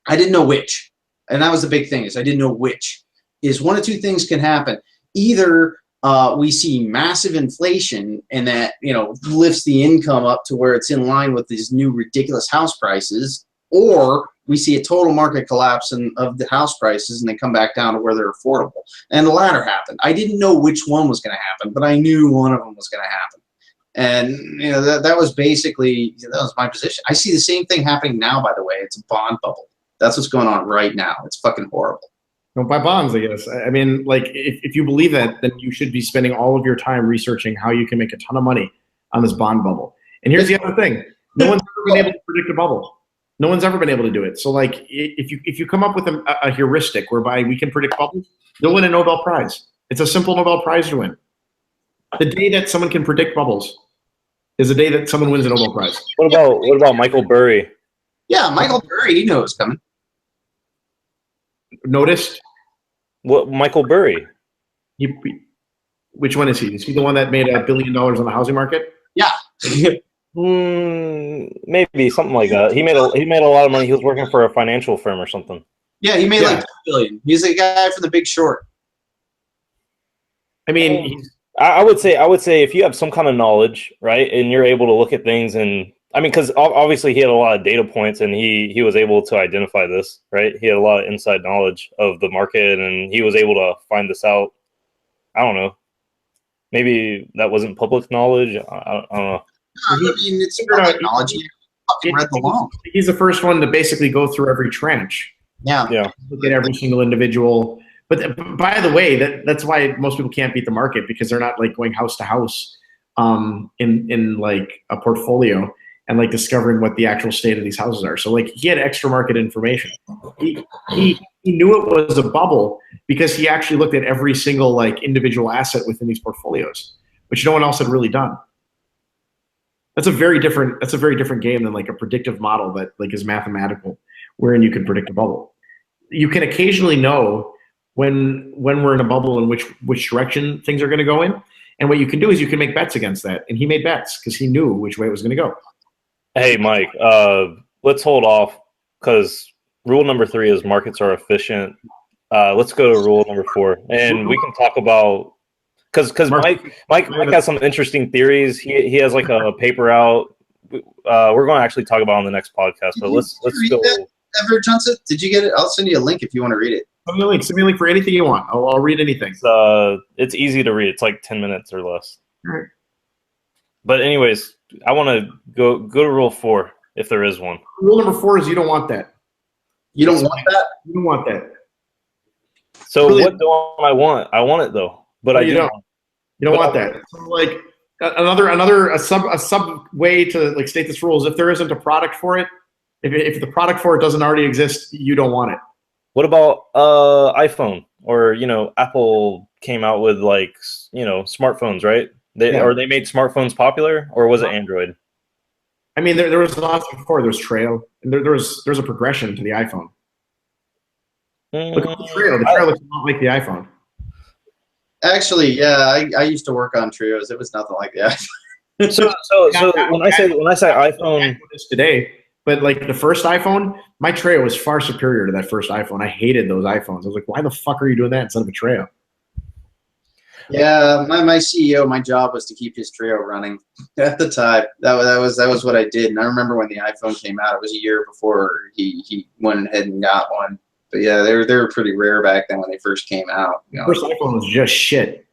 I didn't know which, and that was the big thing, is I didn't know which. Is one of two things can happen. Either we see massive inflation, and that lifts the income up to where it's in line with these new ridiculous house prices, or we see a total market collapse of the house prices, and they come back down to where they're affordable. And the latter happened. I didn't know which one was going to happen, but I knew one of them was going to happen. And that was basically, that was my position. I see the same thing happening now, by the way. It's a bond bubble. That's what's going on right now. It's fucking horrible. Don't buy bonds, I guess. I mean, like, if you believe that, then you should be spending all of your time researching how you can make a ton of money on this bond bubble. And here's the other thing. No one's ever been able to predict a bubble. No one's ever been able to do it. So, like, if you come up with a heuristic whereby we can predict bubbles, you'll win a Nobel Prize. It's a simple Nobel Prize to win. The day that someone can predict bubbles is the day that someone wins a Nobel Prize. What about Michael Burry? Yeah, Michael Burry, he knows it's coming. Noticed? What, Michael Burry? Which one is he? Is he the one that made $1 billion on the housing market? Yeah. Maybe something like that. He made a lot of money. He was working for a financial firm or something. Yeah, he made like $2 billion. He's the guy from The Big Short. I mean, I would say if you have some kind of knowledge, right, and you're able to look at things, and I mean, because obviously he had a lot of data points, and he was able to identify this, right? He had a lot of inside knowledge of the market, and he was able to find this out. I don't know. Maybe that wasn't public knowledge. I don't know. I mean, it's public knowledge. He fucking read the law. He's the first one to basically go through every tranche. Yeah. Look at every single individual. But by the way, that's why most people can't beat the market, because they're not like going house to house in like a portfolio and like discovering what the actual state of these houses are. So like he had extra market information. He knew it was a bubble because he actually looked at every single like individual asset within these portfolios, which no one else had really done. That's a very different game than like a predictive model that like is mathematical, wherein you can predict a bubble. You can occasionally know when we're in a bubble and which direction things are going to go in. And what you can do is you can make bets against that. And he made bets because he knew which way it was going to go. Hey, Mike, let's hold off because rule number 3 is markets are efficient. Let's go to rule number 4, and we can talk about because Mike has some interesting theories. He has like a paper out. We're going to actually talk about on the next podcast. But let's go. ever, Junseth? Did you get it? I'll send you a link if you want to read it. Send me a link. Send me a link for anything you want. I'll read anything. It's easy to read. It's like 10 minutes or less. All right. But anyways, I want to go to rule 4 if there is one. Rule number 4 is you don't want that. You don't want that? You don't want that. So Really? what do I want? I want it though, but No, I you do. don't. You don't want that. So like a sub way to like state this rule is if there isn't a product for it, if the product for it doesn't already exist, you don't want it. What about iPhone or Apple came out with like smartphones, right? They made smartphones popular, or was it Android? I mean, there was lots before. There's Trail, and there's a progression to the iPhone. Look at the Trail. The Trail looks a lot like the iPhone. Actually, yeah, I used to work on Trios. It was nothing like that. So when I say iPhone today, but like the first iPhone, my Treo was far superior to that first iPhone. I hated those iPhones. I was like, why the fuck are you doing that instead of a Treo? Yeah, my CEO, my job was to keep his Treo running at the time. That was what I did. And I remember when the iPhone came out, it was a year before he went ahead and got one. But yeah, they were pretty rare back then when they first came out. First iPhone was just shit.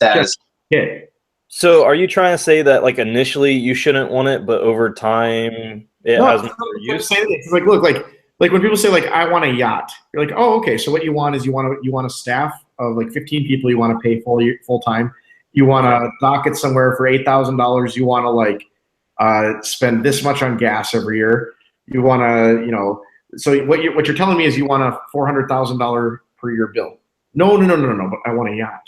Just shit. So are you trying to say that like initially you shouldn't want it, but over time it has more use? It's like look, like when people say like I want a yacht, you're like, oh, okay. So what you want is you want a staff of like 15 people you want to pay full time. You want to dock it somewhere for $8,000. You want to like spend this much on gas every year. You want to So what you're telling me is you want a $400,000 per year bill. No. But I want a yacht.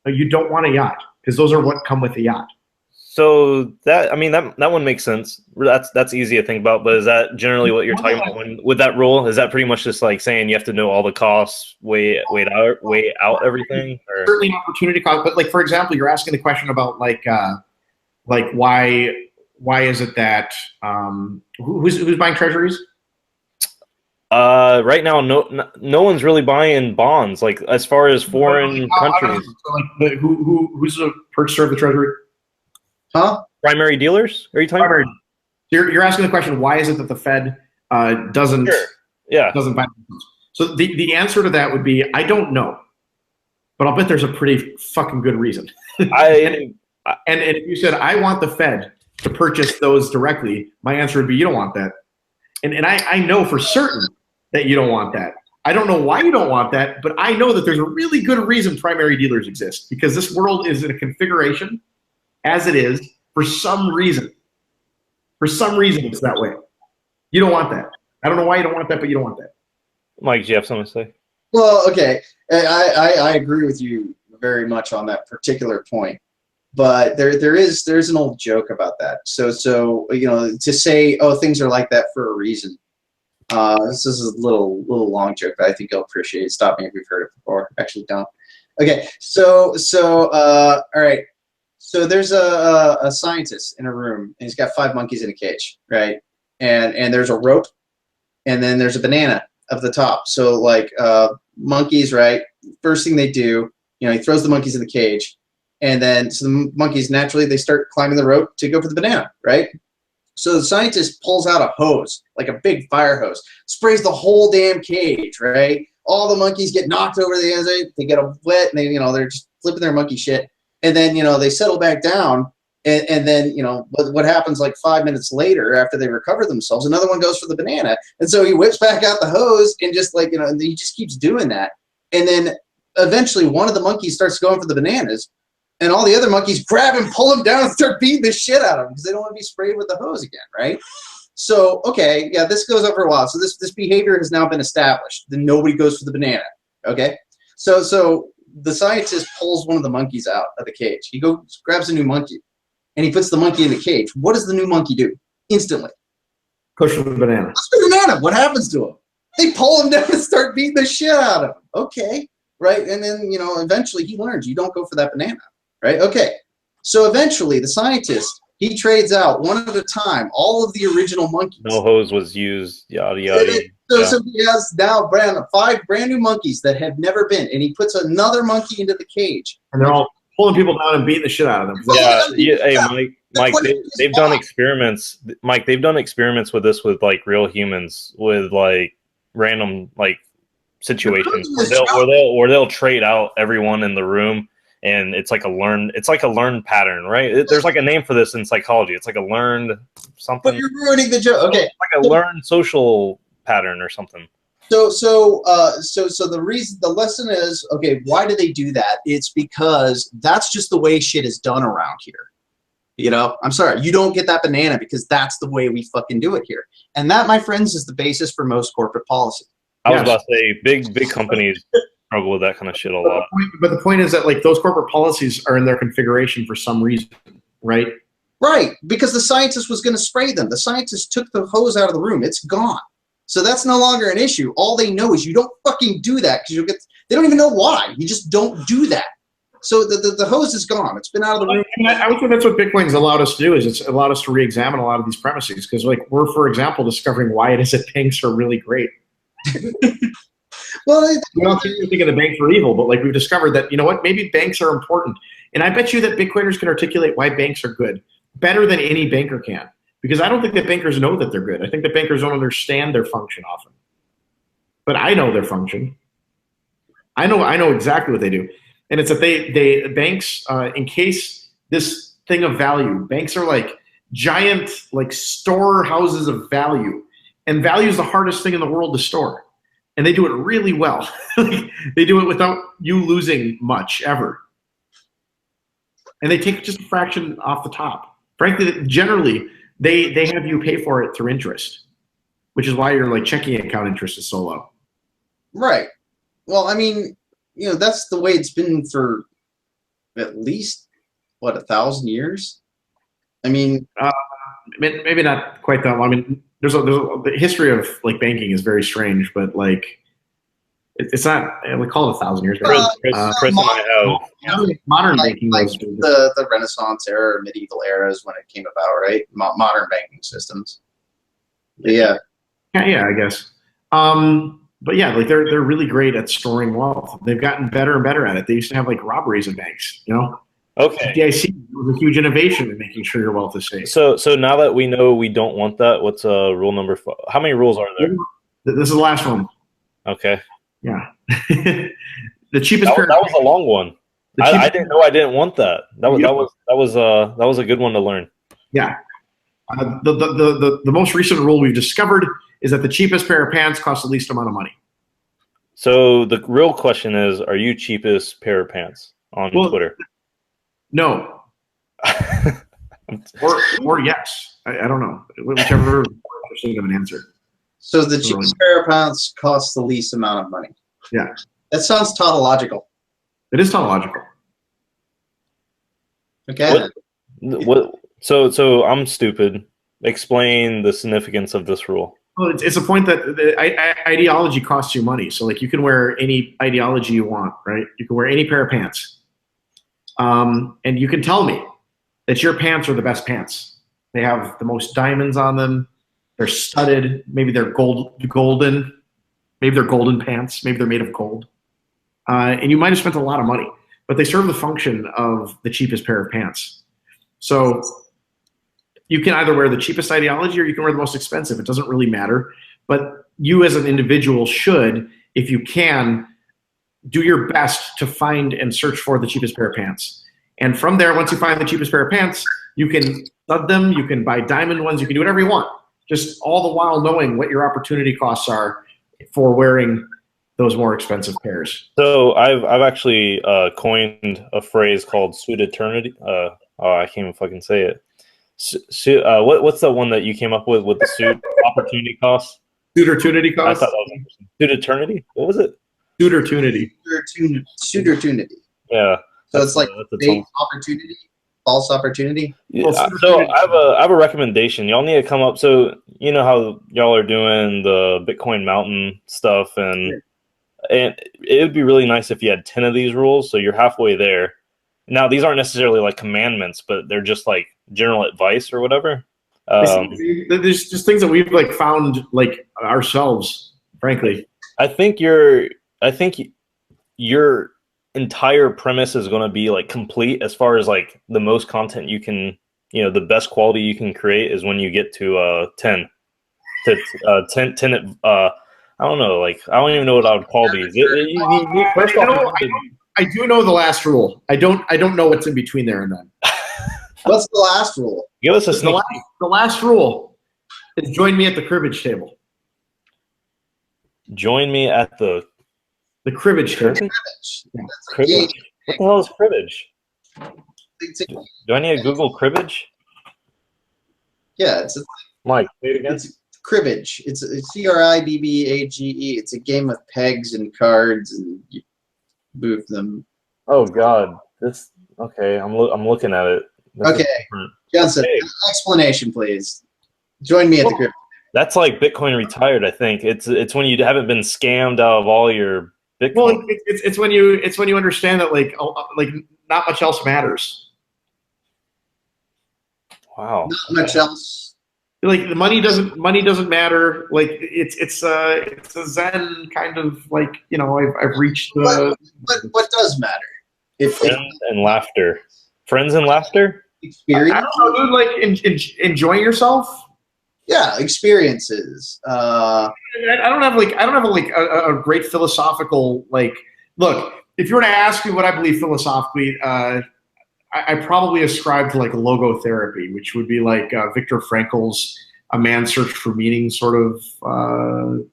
No, you don't want a yacht because those are what come with a yacht. So that one makes sense. That's easy to think about. But is that generally what you're talking about with that rule? Is that pretty much just like saying you have to know all the costs, weigh out everything? Or? Certainly opportunity cost. But like for example, you're asking the question about like why is it that who's buying treasuries? Right now, no one's really buying bonds. Like as far as foreign countries, so like who's the purchaser of the treasury? Huh? Primary dealers? Are you talking? Primary. You're asking the question: why is it that the Fed doesn't buy? So the answer to that would be I don't know, but I'll bet there's a pretty fucking good reason. And if you said I want the Fed to purchase those directly, my answer would be you don't want that. And I know for certain that you don't want that. I don't know why you don't want that, but I know that there's a really good reason primary dealers exist because this world is in a configuration as it is for some reason. For some reason, it's that way. You don't want that. I don't know why you don't want that, but you don't want that. Mike, do you have something to say? Well, okay. I agree with you very much on that particular point. But there's an old joke about that. So to say, oh, things are like that for a reason. This is a little long joke, but I think you'll appreciate it. Stop me if you've heard it before. Actually, don't. Okay. So all right. So there's a scientist in a room, and he's got 5 monkeys in a cage, right? And there's a rope, and then there's a banana up the top. So like monkeys, right? First thing they do, he throws the monkeys in the cage. And then, so the monkeys naturally, they start climbing the rope to go for the banana, right? So the scientist pulls out a hose, like a big fire hose, sprays the whole damn cage, right? All the monkeys get knocked over the end, they get wet, and they're just flipping their monkey shit. And then, they settle back down, and then, what happens like 5 minutes later after they recover themselves, another one goes for the banana. And so he whips back out the hose and just like, and he just keeps doing that. And then eventually one of the monkeys starts going for the bananas. And all the other monkeys grab him, pull him down, and start beating the shit out of him because they don't want to be sprayed with the hose again, right? So, okay, yeah, this goes on for a while. So this behavior has now been established. Then nobody goes for the banana, okay? So the scientist pulls one of the monkeys out of the cage. He goes, grabs a new monkey, and he puts the monkey in the cage. What does the new monkey do? Instantly. Push for the banana. Push the banana. What happens to him? They pull him down and start beating the shit out of him. Okay, right? And then, eventually he learns you don't go for that banana. Right? Okay. So eventually the scientist, he trades out one at a time all of the original monkeys. No hose was used, yada, yada. So he has now 5 brand new monkeys that have never been, and he puts another monkey into the cage. And they're all pulling people down and beating the shit out of them. Yeah. Hey, Mike, they've done experiments. Mike, they've done experiments with this with like real humans with like random like situations was where they'll trade out everyone in the room, and it's like a learned pattern, right? There's like a name for this in psychology. It's like a learned something. But you're ruining the joke. Okay, like a learned social pattern or something. So the lesson is, okay, why do they do that? It's because that's just the way shit is done around here. You know, I'm sorry, you don't get that banana because that's the way we fucking do it here. And that, my friends, is the basis for most corporate policy. I was about to say, big companies struggle with that kind of shit a lot. But the point is that like those corporate policies are in their configuration for some reason, right? Right, because the scientist was going to spray them. The scientist took the hose out of the room. It's gone. So that's no longer an issue. All they know is you don't fucking do that because you'll get. They don't even know why. You just don't do that. So the hose is gone. It's been out of the room. I would think that's what Bitcoin's allowed us to do. Is it's allowed us to re-examine a lot of these premises because, like, we're, for example, discovering why it is that banks are really great. Well, we don't think of the banks are evil, but like we've discovered that, you know what, maybe banks are important. And I bet you that Bitcoiners can articulate why banks are good better than any banker can. Because I don't think that bankers know that they're good. I think that bankers don't understand their function often. But I know their function. I know exactly what they do. And it's that banks, in case this thing of value, banks are like giant like storehouses of value. And value is the hardest thing in the world to store. And they do it really well. They do it without you losing much ever. And they take just a fraction off the top. Frankly, generally, they have you pay for it through interest, which is why your like checking account interest is so low. Right. Well, I mean, you know, that's the way it's been for at least, what, 1,000 years? I mean, maybe not quite that long. I mean, the history of like banking is very strange, but like it's not. We call it 1,000 years. Chris and I have modern banking like was the Renaissance era, medieval era is when it came about, right? Modern banking systems. But yeah, I guess. But yeah, like they're really great at storing wealth. They've gotten better and better at it. They used to have like robberies in banks, you know. Okay. FDIC was a huge innovation in making sure your wealth is safe. So now that we know we don't want that, what's rule number 5? How many rules are there? This is the last one. Okay. Yeah. The cheapest that was a long one. I didn't know I didn't want that. That was a good one to learn. Yeah. The most recent rule we've discovered is that the cheapest pair of pants costs the least amount of money. So the real question is, are you cheapest pair of pants on Twitter? No. or yes. I don't know. Whichever of an answer. So the cheapest pair of pants costs the least amount of money. Yeah. That sounds tautological. It is tautological. Okay. What? So I'm stupid. Explain the significance of this rule. Well, it's a point that the ideology costs you money. So like you can wear any ideology you want, right? You can wear any pair of pants. And you can tell me that your pants are the best pants. They have the most diamonds on them. They're studded. Maybe they're golden. Maybe they're golden pants. Maybe they're made of gold. And you might have spent a lot of money, but they serve the function of the cheapest pair of pants. So you can either wear the cheapest ideology or you can wear the most expensive. It doesn't really matter. But you as an individual should, if you can, do your best to find and search for the cheapest pair of pants. And from there, once you find the cheapest pair of pants, you can stud them, you can buy diamond ones, you can do whatever you want. Just all the while knowing what your opportunity costs are for wearing those more expensive pairs. So I've actually coined a phrase called suititernity. I can't even fucking say it. What's the one that you came up with the suit opportunity cost? Suitortunity cost? I thought that was interesting. Suititernity? What was it? Suitortunity. Suitortunity. Yeah. So it's like fake opportunity, false opportunity. Yeah. So I have a recommendation. Y'all need to come up. So you know how y'all are doing the Bitcoin Mountain stuff, and it would be really nice if you had 10 of these rules. So you're halfway there. Now these aren't necessarily like commandments, but they're just like general advice or whatever. There's just things that we've like found like ourselves, frankly. I think your entire premise is going to be like complete as far as like the most content you can, the best quality you can create is when you get to 10 I don't know. Like, I don't even know what I would call these. First off, I do know the last rule. I don't know what's in between there and then. What's the last rule? give us a sneak peek. The last rule is join me at the cribbage table. Join me at the cribbage table. Cribbage. Yeah. That's a cribbage. game. What the hell is cribbage? It's a- Do I need to Google cribbage? yeah, it's Mike, say it again. it's cribbage. It's CRIBBAGE. It's a game of pegs and cards, and you move them. Oh God, this. Okay, I'm looking at it. This is Okay, different. Johnson, Hey. explanation, please. Join me at the cribbage. That's like Bitcoin retired. I think it's when you haven't been scammed out of all your Bitcoin. Well, it's when you understand that like not much else matters. Wow. Not much else. Like the money doesn't matter. Like it's a Zen kind of like, you know, I've reached the. What does matter? If Friends and laughter. Friends and laughter. experience, I don't know, dude. Like enjoying yourself. yeah, experiences. I don't have a great philosophical like look. If you were to ask me what I believe philosophically, I probably ascribe to like logotherapy, which would be like Viktor Frankl's "A Man's Search for Meaning" sort of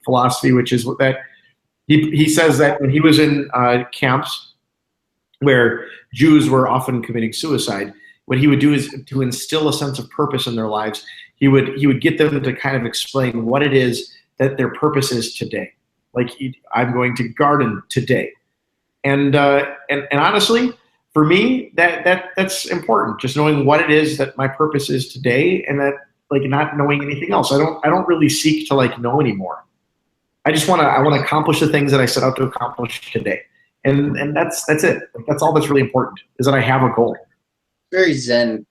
philosophy, which is that he says that when he was in camps where Jews were often committing suicide, what he would do is to instill a sense of purpose in their lives. He would get them to kind of explain what it is that their purpose is today. Like I'm going to garden today, and honestly, for me, that's important. Just knowing what it is that my purpose is today, and that like not knowing anything else. I don't really seek to like know anymore. I want to accomplish the things that I set out to accomplish today, and that's it. Like, that's all that's really important is that I have a goal. Very Zen.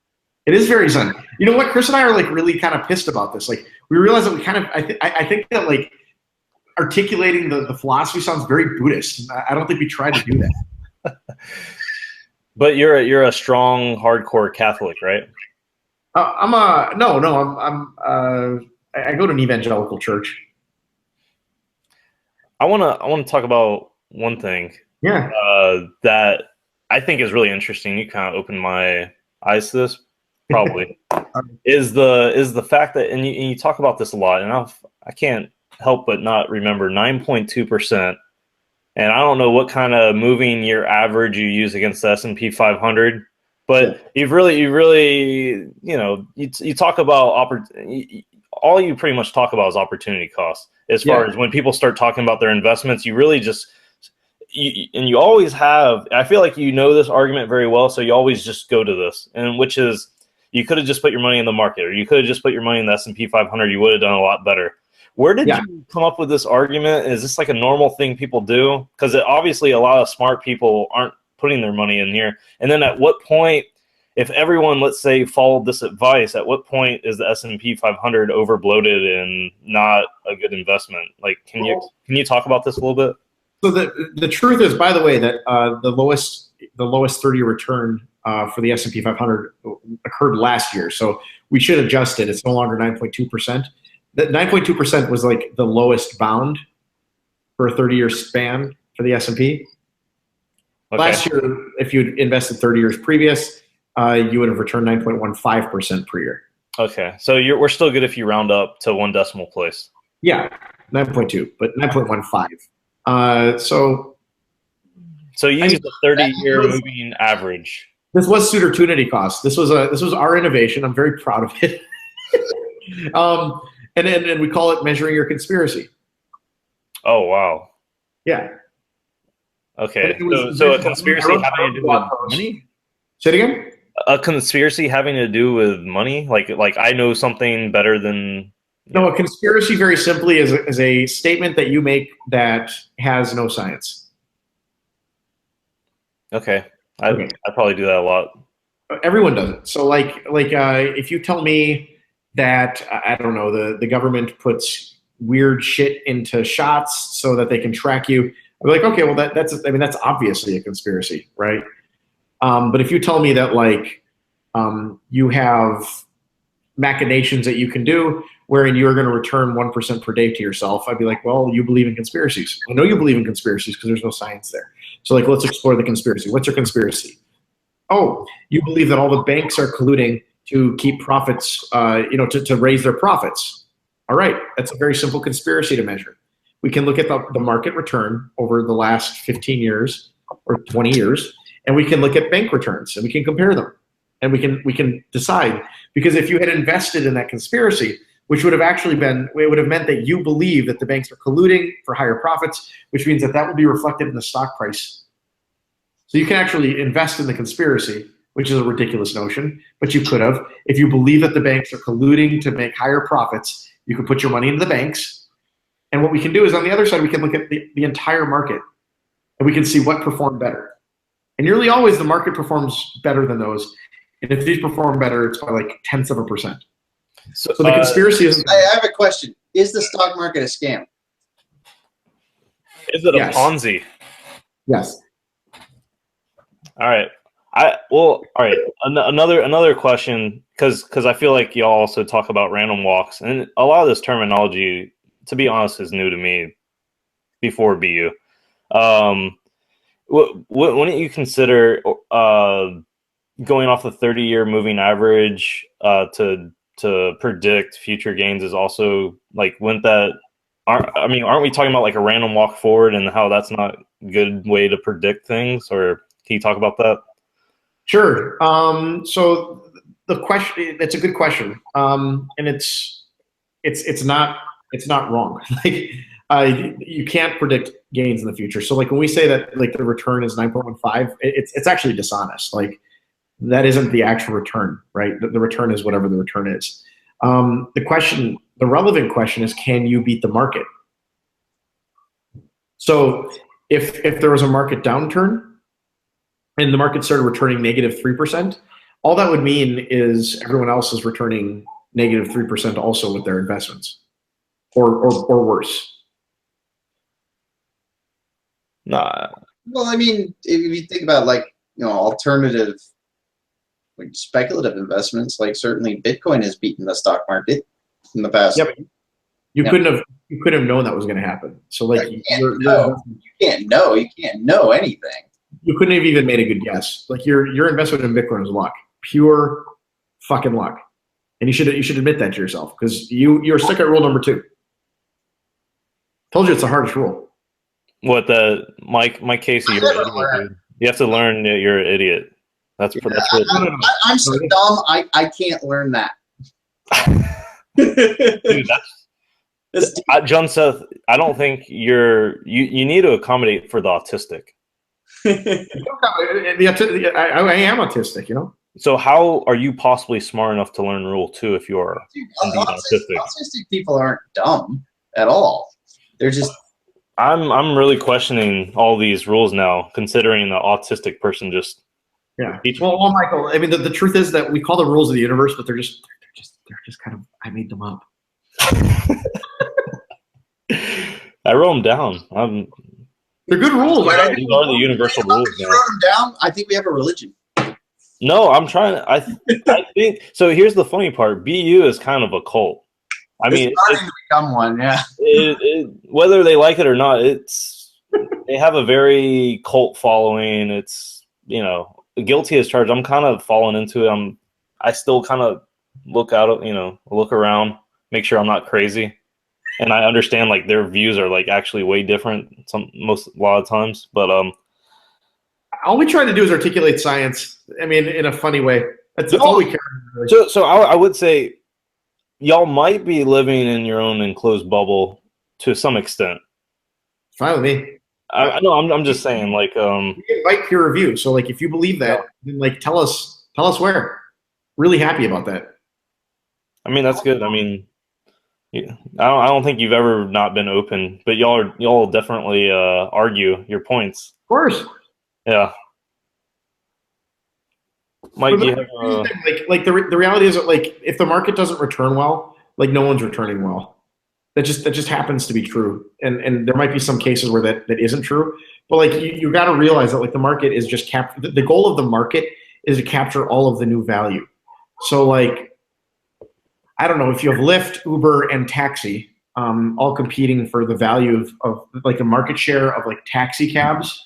It is very Zen. You know what? Chris and I are like really kind of pissed about this. Like we realize that we kind of I think that like articulating the philosophy sounds very Buddhist. I don't think we tried to do that. But you're a strong, hardcore Catholic, right? I go to an evangelical church. I wanna talk about one thing. Yeah. That I think is really interesting. You kind of opened my eyes to this. Probably is the fact that and you talk about this a lot, and I can't help but not remember 9.2%. And I don't know what kind of moving year average you use against the S&P 500, but you talk about all you pretty much talk about is opportunity cost. As far as when people start talking about their investments, you really just you always have. I feel like you know this argument very well, so you always just go to this, and which is you could have just put your money in the market, or you could have just put your money in the S&P 500. You would have done a lot better. Where did you come up with this argument? Is this like a normal thing people do? Because obviously a lot of smart people aren't putting their money in here. And then at what point, if everyone, let's say, followed this advice, at what point is the S&P 500 overbloated and not a good investment? Like, can you talk about this a little bit? So the truth is, by the way, that the lowest 30-year return for the S&P 500 occurred last year. So we should adjust it. It's no longer 9.2%. That 9.2% was like the lowest bound for a 30-year span for the S&P. Okay. Last year, if you'd invested 30 years previous, you would have returned 9.15% per year. Okay, so we're still good if you round up to one decimal place. Yeah, 9.2, but 9.15. So you use the 30-year moving average. This was suit opportunity cost. This was our innovation. I'm very proud of it. And we call it measuring your conspiracy. Oh wow. Yeah. Okay. So a conspiracy having to do with money? Say it again? A conspiracy having to do with money? Like I know something better than. No, a conspiracy very simply is a statement that you make that has no science. Okay. I probably do that a lot. Everyone does it. So if you tell me that I don't know, the government puts weird shit into shots so that they can track you, I'm like, okay, well that's obviously a conspiracy, right? But if you tell me that you have machinations that you can do wherein you're going to return 1% per day to yourself, I'd be like, well, you believe in conspiracies. I know you believe in conspiracies because there's no science there. So like, let's explore the conspiracy. What's your conspiracy? Oh, you believe that all the banks are colluding to keep profits, to raise their profits. All right, that's a very simple conspiracy to measure. We can look at the market return over the last 15 years or 20 years, and we can look at bank returns, and we can compare them. And we can decide, because if you had invested in that conspiracy, which would have actually been, it would have meant that you believe that the banks are colluding for higher profits, which means that will be reflected in the stock price. So you can actually invest in the conspiracy, which is a ridiculous notion, but you could have. If you believe that the banks are colluding to make higher profits, you could put your money into the banks. And what we can do is on the other side, we can look at the entire market, and we can see what performed better. And nearly always the market performs better than those. And if these perform better, it's by like 0.1%. So the conspiracy is. I have a question. Is the stock market a scam? Is it a Ponzi? Yes. All right. All right. Another question, because I feel like y'all also talk about random walks, and a lot of this terminology, to be honest, is new to me before BU. Wouldn't you consider going off the 30-year moving average to predict future gains is also like, aren't we talking about like a random walk forward and how that's not a good way to predict things? Or can you talk about that? Sure. So the question, it's a good question. And it's not wrong. Like, you can't predict gains in the future. So like when we say that like the return is 9.15, it's actually dishonest. Like, that isn't the actual return, right? The return is whatever the return is. The relevant question is, can you beat the market? So if there was a market downturn and the market started returning -3%, all that would mean is everyone else is returning -3% also with their investments, or worse. Nah. Well, I mean, if you think about alternative, speculative investments, like certainly Bitcoin has beaten the stock market in the past. Yeah, but you couldn't have known that was going to happen. So like, you can't know anything. You couldn't have even made a good guess. Like your investment in Bitcoin is luck, pure fucking luck, and you should admit that to yourself, because you're stuck at rule number 2. Told you it's the hardest rule. What Mike Casey, you're an idiot, dude. You have to learn that you're an idiot. That's I'm so dumb. I can't learn that. Dude, Junseth, I don't think you need to accommodate for the autistic. I am autistic, you know. So how are you possibly smart enough to learn rule 2 if you are autistic? Autistic people aren't dumb at all. They're just. I'm really questioning all these rules now, considering the autistic person just. Yeah. Well, Michael, I mean, the truth is that we call them rules of the universe, but they're just kind of, I made them up. I wrote them down. They're good rules. These are the universal rules. You wrote them down. I think we have a religion. No, I'm trying. I think so. Here's the funny part. BU is kind of a cult. I mean, it's starting to become one. Yeah. Whether they like it or not, they have a very cult following. It's, guilty as charged. I'm kind of falling into it. I still kind of look around, make sure I'm not crazy, and I understand like their views are like actually way different a lot of times. But all we try to do is articulate science. I mean, in a funny way. That's all we care about. So I would say y'all might be living in your own enclosed bubble to some extent. Fine with me. I know. I'm just saying, like, we invite peer review. So, like, if you believe that, then like tell us where. Really happy about that. I mean, that's good. I mean, yeah, I don't think you've ever not been open, but y'all definitely argue your points. Of course. Yeah. Mike, do you have the reality is that, like, if the market doesn't return well, like, no one's returning well. That just happens to be true, and there might be some cases where that isn't true. But like, you got to realize that, like, the market is just the goal of the market is to capture all of the new value. So like, I don't know, if you have Lyft, Uber, and taxi, all competing for the value of like a market share of like taxi cabs,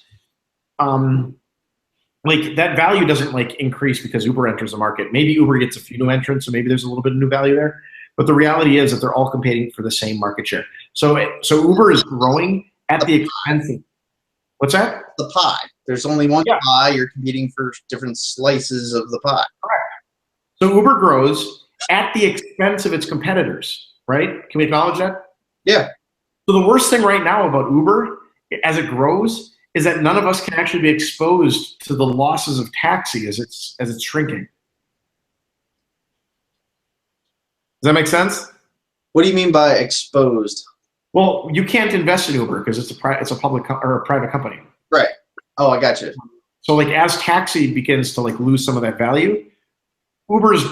like that value doesn't like increase because Uber enters the market. Maybe Uber gets a few new entrants, so maybe there's a little bit of new value there. But the reality is that they're all competing for the same market share. So Uber is growing at the expense of, what's that? The pie. There's only one pie. You're competing for different slices of the pie. Correct. So Uber grows at the expense of its competitors, right? Can we acknowledge that? Yeah. So the worst thing right now about Uber, as it grows, is that none of us can actually be exposed to the losses of taxi as it's shrinking. Does that make sense? What do you mean by exposed? Well, you can't invest in Uber because it's a public or a private company. Right. Oh, I got you. So like as taxi begins to like lose some of that value, Uber's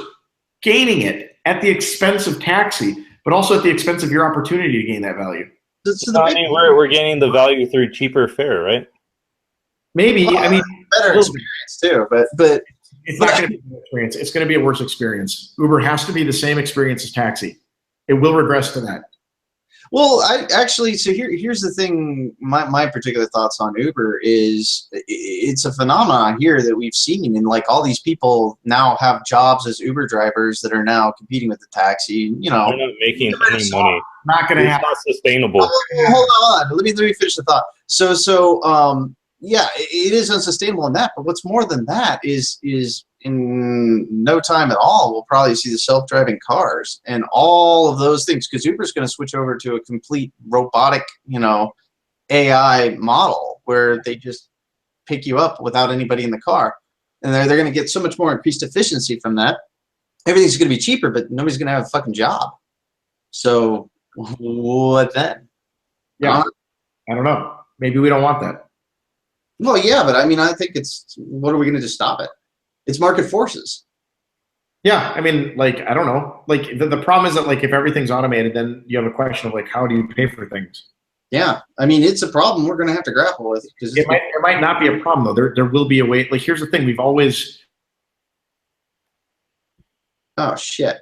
gaining it at the expense of taxi, but also at the expense of your opportunity to gain that value. So I mean, we're gaining the value through cheaper fare, right? Maybe. I mean, better experience too, but it's not going to be a better experience. It's going to be a worse experience. Uber has to be the same experience as taxi. It will regress to that. Well, so here's the thing. My particular thoughts on Uber is it's a phenomenon here that we've seen, and like all these people now have jobs as Uber drivers that are now competing with the taxi. You know, they're not making any money. Not going to happen. It's not sustainable. Hold on. Let me finish the thought. So yeah, it is unsustainable in that. But what's more than that is in no time at all, we'll probably see the self-driving cars and all of those things, because Uber's going to switch over to a complete robotic, AI model where they just pick you up without anybody in the car. And they're going to get so much more increased efficiency from that. Everything's going to be cheaper, but nobody's going to have a fucking job. So what then? Yeah, I don't know. Maybe we don't want that. Well, yeah, but I mean, I think what are we going to do to stop it? It's market forces. Yeah, I mean, like, I don't know. Like, the problem is that, like, if everything's automated, then you have a question of, like, how do you pay for things? Yeah, I mean, it's a problem we're going to have to grapple with. Because it might not be a problem, though. There will be a way. Like, here's the thing. We've always... Oh, shit.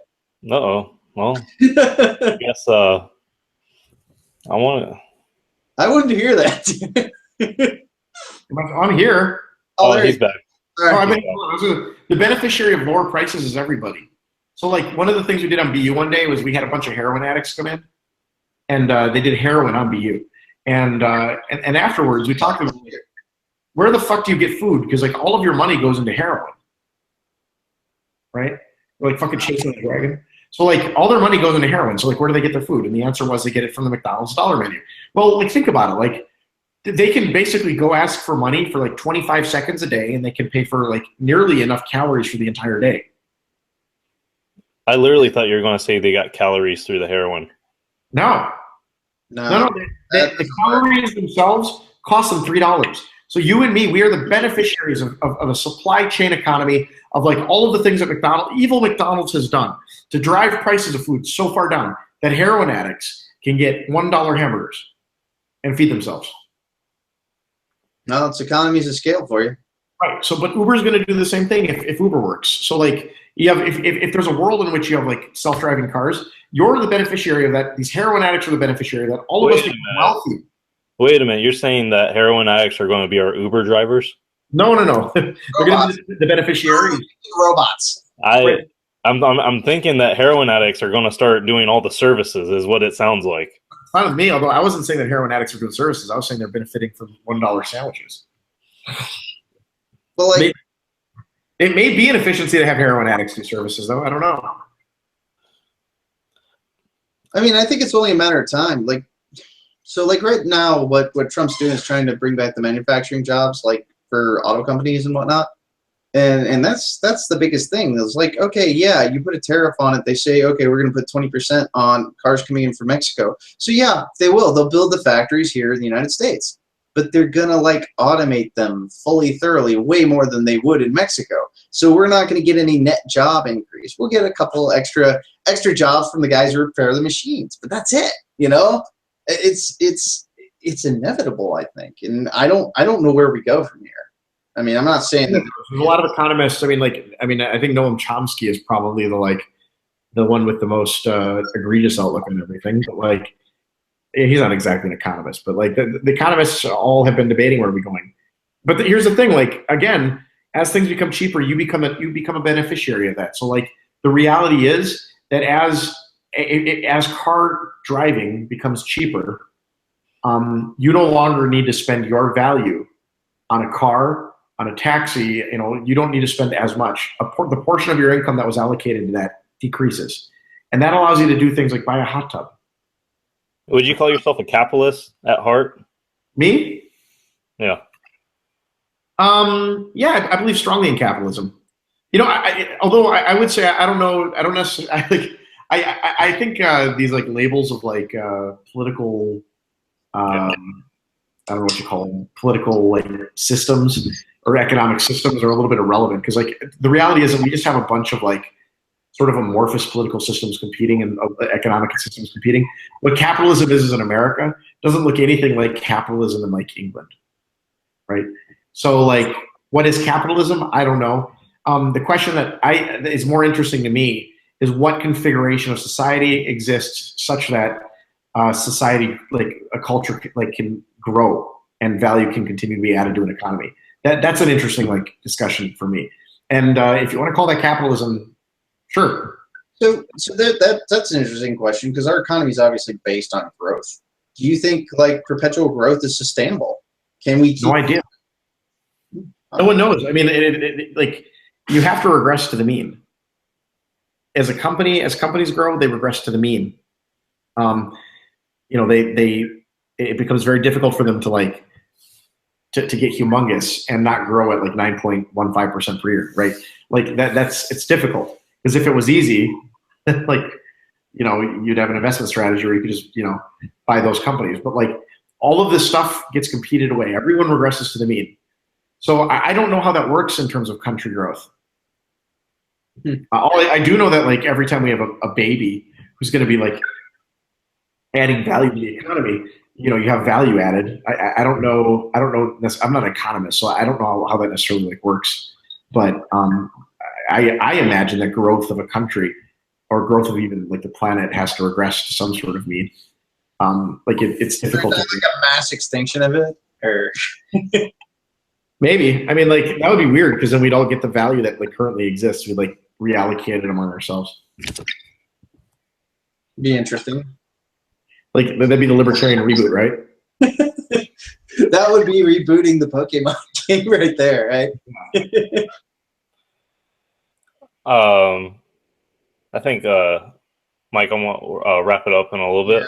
Uh-oh. Well, I guess I want to... I wouldn't hear that. I'm here. Oh, he's back. Right. No, I mean, the beneficiary of lower prices is everybody. So, like, one of the things we did on BU one day was we had a bunch of heroin addicts come in, and they did heroin on BU. And afterwards, we talked to them, where the fuck do you get food? Because, like, all of your money goes into heroin, right? You're, like, fucking chasing the dragon. So, like, all their money goes into heroin. So, like, where do they get their food? And the answer was they get it from the McDonald's dollar menu. Well, like, think about it. Like, they can basically go ask for money for like 25 seconds a day, and they can pay for like nearly enough calories for the entire day. I literally thought you were going to say they got calories through the heroin. No. The calories themselves cost them $3. So you and me, we are the beneficiaries of a supply chain economy of like all of the things that evil McDonald's has done to drive prices of food so far down that heroin addicts can get $1 hamburgers and feed themselves. No, it's economies of scale for you. Right. So, but Uber's going to do the same thing if Uber works. So, like, you have if there's a world in which you have like self-driving cars, you're the beneficiary of that. These heroin addicts are the beneficiary of that. All of us become wealthy. Wait a minute. You're saying that heroin addicts are going to be our Uber drivers? No. They're going to be the beneficiaries. Robots. I'm thinking that heroin addicts are going to start doing all the services. Is what it sounds like. Fine with me, although I wasn't saying that heroin addicts are doing services. I was saying they're benefiting from $1 sandwiches. Well, like, it may be an efficiency to have heroin addicts do services, though. I don't know. I mean, I think it's only a matter of time. Like, so like right now, what Trump's doing is trying to bring back the manufacturing jobs, like for auto companies and whatnot. And that's the biggest thing. It's like, okay, yeah, you put a tariff on it. They say, okay, we're going to put 20% on cars coming in from Mexico. So yeah, they will. They'll build the factories here in the United States, but they're going to like automate them fully, thoroughly, way more than they would in Mexico. So we're not going to get any net job increase. We'll get a couple extra jobs from the guys who repair the machines, but that's it. It's inevitable, I think, and I don't know where we go from here. I mean, I'm not saying that there's a lot of economists. I think Noam Chomsky is probably the one with the most egregious outlook on everything. But like, he's not exactly an economist, but like the economists all have been debating where are we going. But here's the thing, like again, as things become cheaper, you become a beneficiary of that. So like the reality is that as car driving becomes cheaper, you no longer need to spend your value on a car, on a taxi. You know, you don't need to spend as much. The portion of your income that was allocated to that decreases, and that allows you to do things like buy a hot tub. Would you call yourself a capitalist at heart? Me? Yeah. Yeah, I believe strongly in capitalism. You know, although I would say I don't know. I don't necessarily. I think these like labels of like political. I don't know what you call them. Political like systems or economic systems are a little bit irrelevant because like the reality is that we just have a bunch of like sort of amorphous political systems competing and economic systems competing. What capitalism is in America doesn't look anything like capitalism in like England, right? So like, what is capitalism? I don't know. The question that is more interesting to me is what configuration of society exists such that society, like a culture, like can grow and value can continue to be added to an economy. That's an interesting like discussion for me. And if you want to call that capitalism, sure. So that's an interesting question because our economy is obviously based on growth. Do you think like perpetual growth is sustainable? Can we keep? No idea. No one knows. I mean, like you have to regress to the mean. As companies grow, they regress to the mean. You know, it becomes very difficult for them to like to get humongous and not grow at like 9.15% per year, right? Like it's difficult because if it was easy, like you know, you'd have an investment strategy where you could just buy those companies. But like all of this stuff gets competed away. Everyone regresses to the mean. So I don't know how that works in terms of country growth. I do know that like every time we have a baby who's going to be like adding value to the economy, you have value added. I don't know. I'm not an economist, so I don't know how that necessarily like works. But I imagine that growth of a country or growth of even like the planet has to regress to some sort of mean. Like it's difficult. Like a mass extinction of it, or maybe. I mean, like that would be weird because then we'd all get the value that like currently exists. We'd like reallocate it among ourselves. Be interesting. Like that'd be the libertarian reboot, right? That would be rebooting the Pokemon game right there, right? I think Mike, I'm gonna wrap it up in a little bit.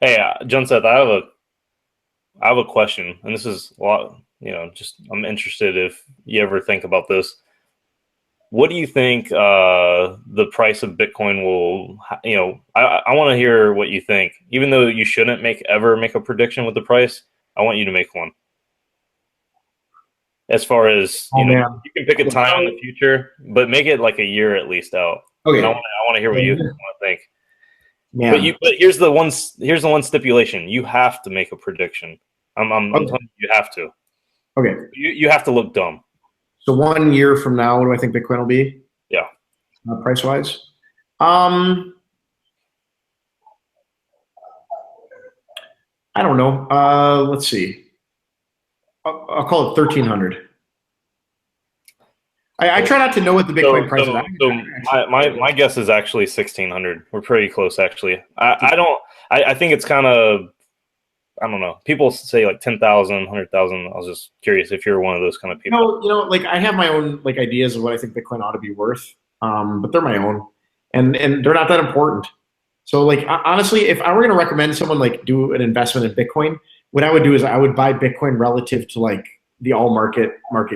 Hey, Junseth, I have a question, and this is a lot. Just I'm interested if you ever think about this. What do you think the price of Bitcoin will? I want to hear what you think. Even though you shouldn't ever make a prediction with the price, I want you to make one. As far as you can pick a time in the future, but make it like a year at least out. Okay. And I want to hear what you want to think. Yeah. But here's the one stipulation: you have to make a prediction. I'm telling you have to. Okay. You have to look dumb. So 1 year from now, what do I think Bitcoin will be? Yeah. Price wise. I don't know. Let's see. I'll call it 1,300. I try not to know what the Bitcoin price is. So my guess is actually 1,600. We're pretty close, actually. I think it's kind of, I don't know. People say like 10,000, 100,000. I was just curious if you're one of those kind of people. Like I have my own like ideas of what I think Bitcoin ought to be worth, but they're my own, and they're not that important. So like honestly, if I were going to recommend someone like do an investment in Bitcoin, what I would do is I would buy Bitcoin relative to like the all market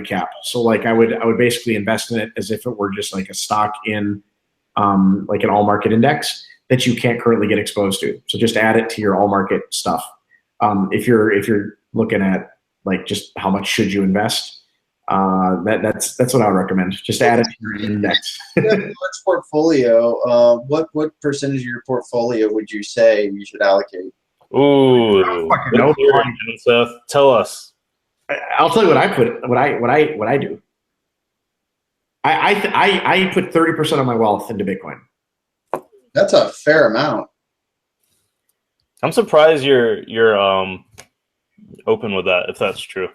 cap. So like I would basically invest in it as if it were just like a stock in like an all market index that you can't currently get exposed to. So just add it to your all market stuff. If you're looking at like just how much should you invest, that's what I would recommend. Just add it to your index. Large portfolio. What percentage of your portfolio would you say you should allocate? Ooh, Seth, tell us. I'll tell you what I put. What I do. I put 30% of my wealth into Bitcoin. That's a fair amount. I'm surprised you're open with that, if that's true.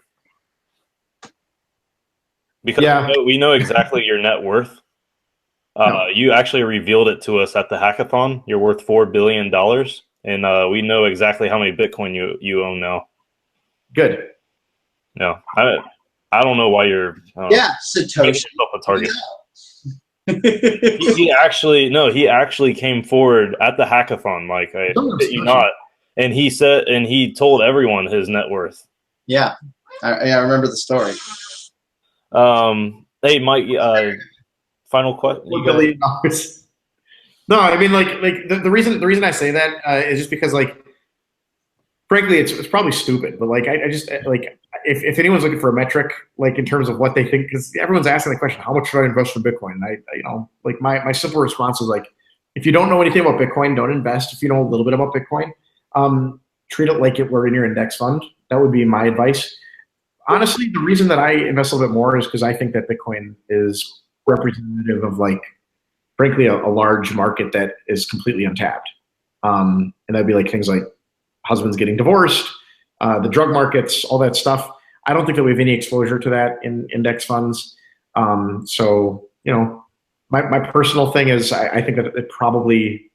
Because we know exactly your net worth. You actually revealed it to us at the hackathon. You're worth $4 billion, and we know exactly how many Bitcoin you own now. Good. No, I don't know why you're Satoshi. A target. he actually came forward at the hackathon, Mike. I kid you not, and he told everyone his net worth. Yeah, I remember the story. Hey, Mike. Final question. $1 billion. No, I mean, like the reason I say that is just because, like, frankly, it's probably stupid, but like I just like if anyone's looking for a metric, like in terms of what they think, because everyone's asking the question, how much should I invest in Bitcoin? And I like my simple response is like, if you don't know anything about Bitcoin, don't invest. If you know a little bit about Bitcoin, treat it like it were in your index fund. That would be my advice. Honestly, the reason that I invest a little bit more is because I think that Bitcoin is representative of, like, frankly, a large market that is completely untapped. And that'd be like things like husbands getting divorced, the drug markets, all that stuff. I don't think that we have any exposure to that in index funds. So, my personal thing is I think that it probably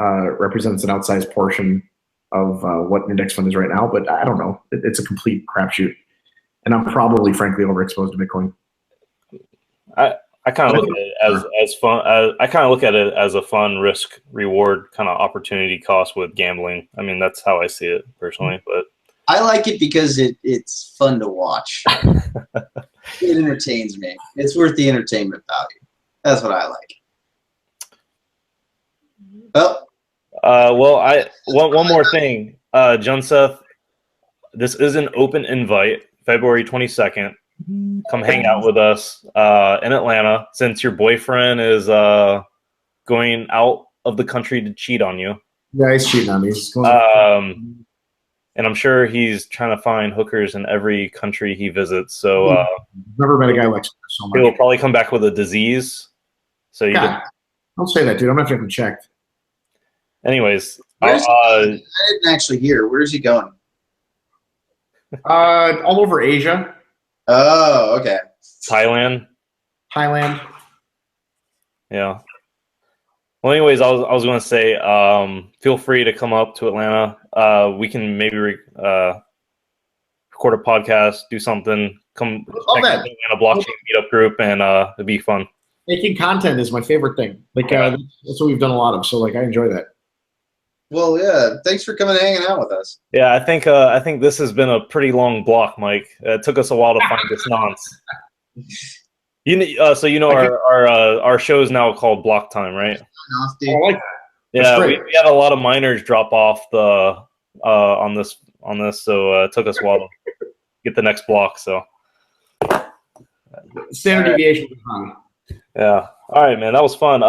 represents an outsized portion of what an index fund is right now, but I don't know. It's a complete crapshoot. And I'm probably, frankly, overexposed to Bitcoin. I kind of look at it as fun. I kind of look at it as a fun risk reward kind of opportunity cost with gambling. I mean, that's how I see it personally. But I like it because it's fun to watch. It entertains me. It's worth the entertainment value. That's what I like. One more thing, Junseth. This is an open invite, February 22nd. Come hang out with us in Atlanta, since your boyfriend is going out of the country to cheat on you. Yeah, he's cheating on me. And I'm sure he's trying to find hookers in every country he visits. So never met a guy like so much. He'll probably come back with a disease. So don't say that, dude. I'm not getting checked. Anyways, I didn't actually hear. Where's he going? All over Asia. Oh, okay. Thailand. Yeah. Well, anyways, I was going to say, feel free to come up to Atlanta. We can maybe record a podcast, do something. Come check out the Atlanta blockchain meetup group, and it'd be fun. Making content is my favorite thing. Like that's what we've done a lot of. So like I enjoy that. Well, yeah. Thanks for coming and hanging out with us. Yeah, I think this has been a pretty long block, Mike. It took us a while to find this nonce. Our show is now called Blocktime, right? I like that. Yeah, we had a lot of miners drop off on this, so it took us a while to get the next block. So standard deviation. Yeah. All right, man. That was fun.